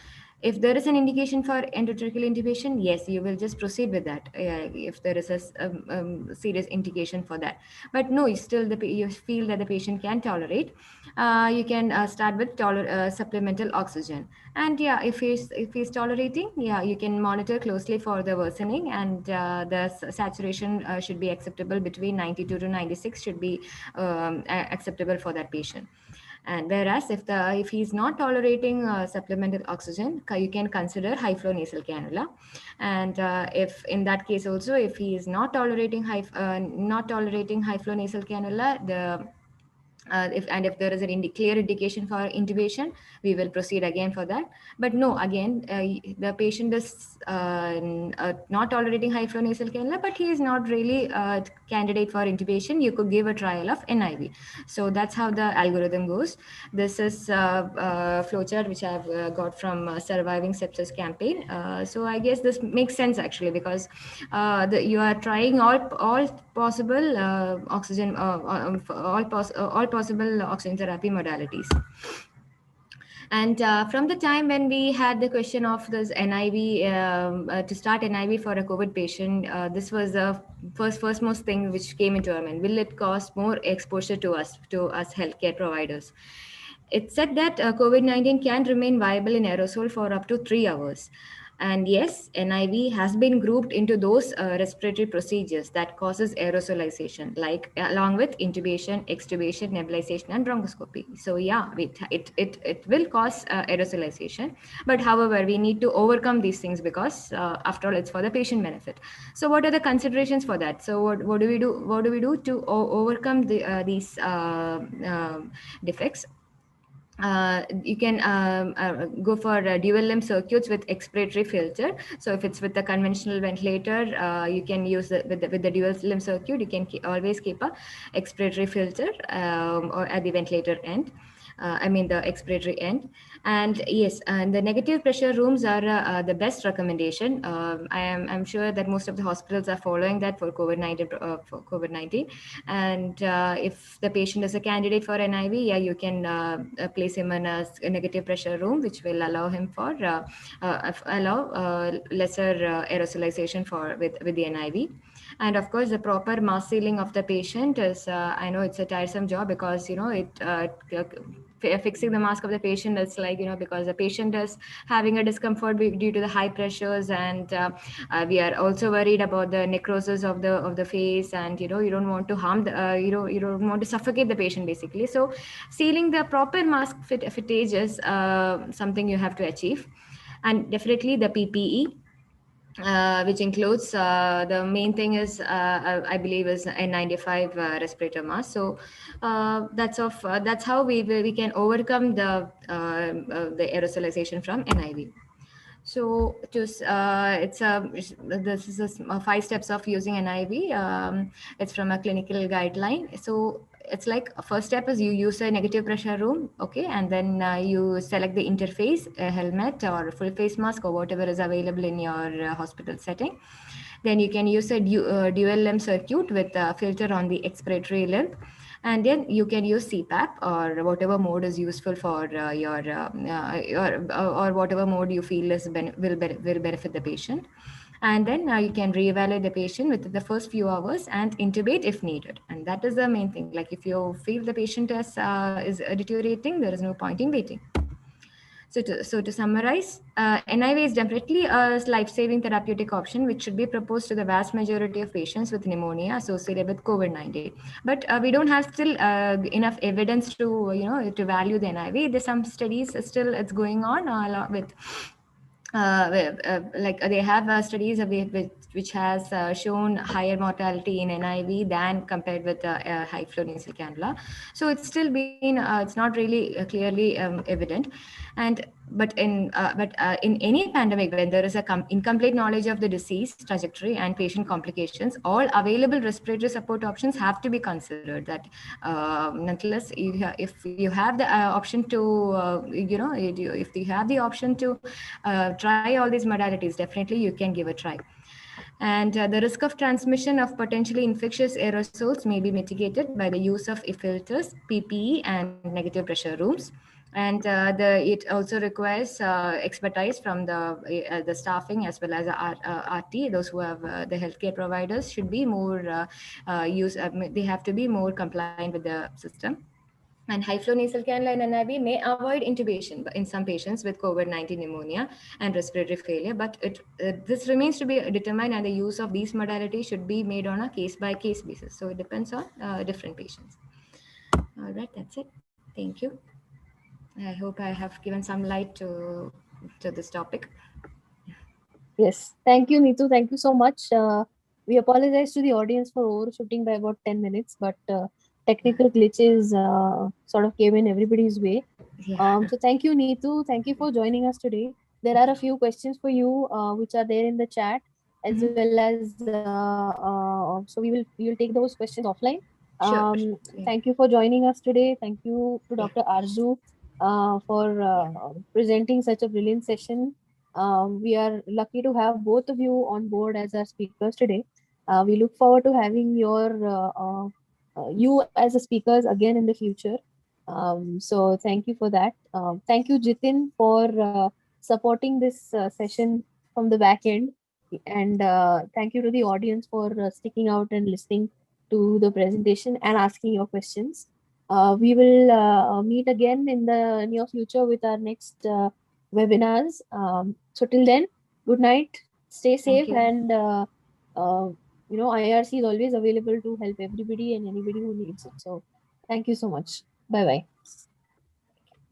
B: If there is an indication for endotracheal intubation, yes, you will just proceed with that. If there is a serious indication for that, but no, you feel that the patient can tolerate, you can start with supplemental oxygen. And yeah, if he's tolerating, yeah, you can monitor closely for the worsening, and the saturation should be acceptable between 92 to 96 should be acceptable for that patient. And whereas if he's not tolerating supplemental oxygen, you can consider high flow nasal cannula. And if in that case also, if he is not tolerating high flow nasal cannula, if there is a clear indication for intubation, we will proceed again for that. But no, again, the patient is not tolerating high flow nasal cannula, but he is not really a candidate for intubation. You could give a trial of NIV. So that's how the algorithm goes. This is a flowchart which I've got from Surviving Sepsis campaign. So I guess this makes sense actually, because you are trying all possible oxygen, all possible oxygen therapy modalities. And from the time when we had the question of this NIV, to start NIV for a COVID patient, this was the first most thing which came into our mind. Will it cause more exposure to us healthcare providers? It said that COVID-19 can remain viable in aerosol for up to 3 hours. And yes, NIV has been grouped into those respiratory procedures that causes aerosolization, like along with intubation, extubation, nebulization, and bronchoscopy. So yeah, it will cause aerosolization. But however, we need to overcome these things because after all, it's for the patient benefit. So what are the considerations for that? So what do we do? What do we do to overcome these defects? You can go for dual limb circuits with expiratory filter. So if it's with the conventional ventilator, you can use with the dual limb circuit. You can always keep a expiratory filter or at the ventilator end. The expiratory end. And yes, and the negative pressure rooms are the best recommendation. I'm sure that most of the hospitals are following that for COVID-19. And if the patient is a candidate for NIV, yeah, you can place him in a negative pressure room, which will allow him for lesser aerosolization with the NIV. And of course, the proper mask sealing of the patient is, I know it's a tiresome job because, fixing the mask of the patient is like, because the patient is having a discomfort due to the high pressures, and we are also worried about the necrosis of the face, and you don't want to harm you don't want to suffocate the patient basically. So sealing the proper mask fittage is something you have to achieve. And definitely the PPE. which includes the main thing is I believe is N95 respirator mask. So that's how we can overcome the aerosolization from NIV. So this is 5 steps of using NIV. It's from a clinical guideline. So it's like first step is you use a negative pressure room, okay, and then you select the interface, a helmet or a full face mask or whatever is available in your hospital setting. Then you can use a dual limb circuit with a filter on the expiratory limb, and then you can use CPAP or whatever mode is useful for or whatever mode you feel will benefit the patient. And then you can reevaluate the patient within the first few hours and intubate if needed. And that is the main thing. Like if you feel the patient is deteriorating, there is no point in waiting. So to summarize, NIV is definitely a life-saving therapeutic option which should be proposed to the vast majority of patients with pneumonia associated with COVID-19. But we don't have still enough evidence to to value the NIV. There's some studies still it's going on with. Like they have studies which has shown higher mortality in NIV than compared with high flow nasal cannula. So it's still been it's not really clearly evident. And in any pandemic, when there is a incomplete knowledge of the disease trajectory and patient complications, all available respiratory support options have to be considered. That nonetheless, if you have the option to if you have the option to try all these modalities, definitely you can give a try. And the risk of transmission of potentially infectious aerosols may be mitigated by the use of filters, PPE, and negative pressure rooms. And it also requires expertise from the staffing as well as RT. Those who have the healthcare providers should be more they have to be more compliant with the system. And high flow nasal cannula and NIV may avoid intubation in some patients with COVID-19 pneumonia and respiratory failure, but this remains to be determined, and the use of these modalities should be made on a case-by-case basis. So it depends on different patients. All right, that's it. Thank you. I hope I have given some light to this topic.
E: Yes, thank you, Neethu. Thank you so much. We apologize to the audience for overshooting by about 10 minutes, but technical glitches sort of came in everybody's way.
B: Yeah.
E: So thank you, Neethu. Thank you for joining us today. There are a few questions for you which are there in the chat, as well as so we will take those questions offline.
B: Sure. Yeah.
E: Thank you for joining us today. Thank you to Dr. Arzu for presenting such a brilliant session. We are lucky to have both of you on board as our speakers today. We look forward to having you as a speakers again in the future. So thank you for that. Thank you, Jitin, for supporting this session from the back end. And thank you to the audience for sticking out and listening to the presentation and asking your questions. We will meet again in the near future with our next webinars. So till then, good night, stay safe, and IARC is always available to help everybody and anybody who needs it. So thank you so much. Bye-bye.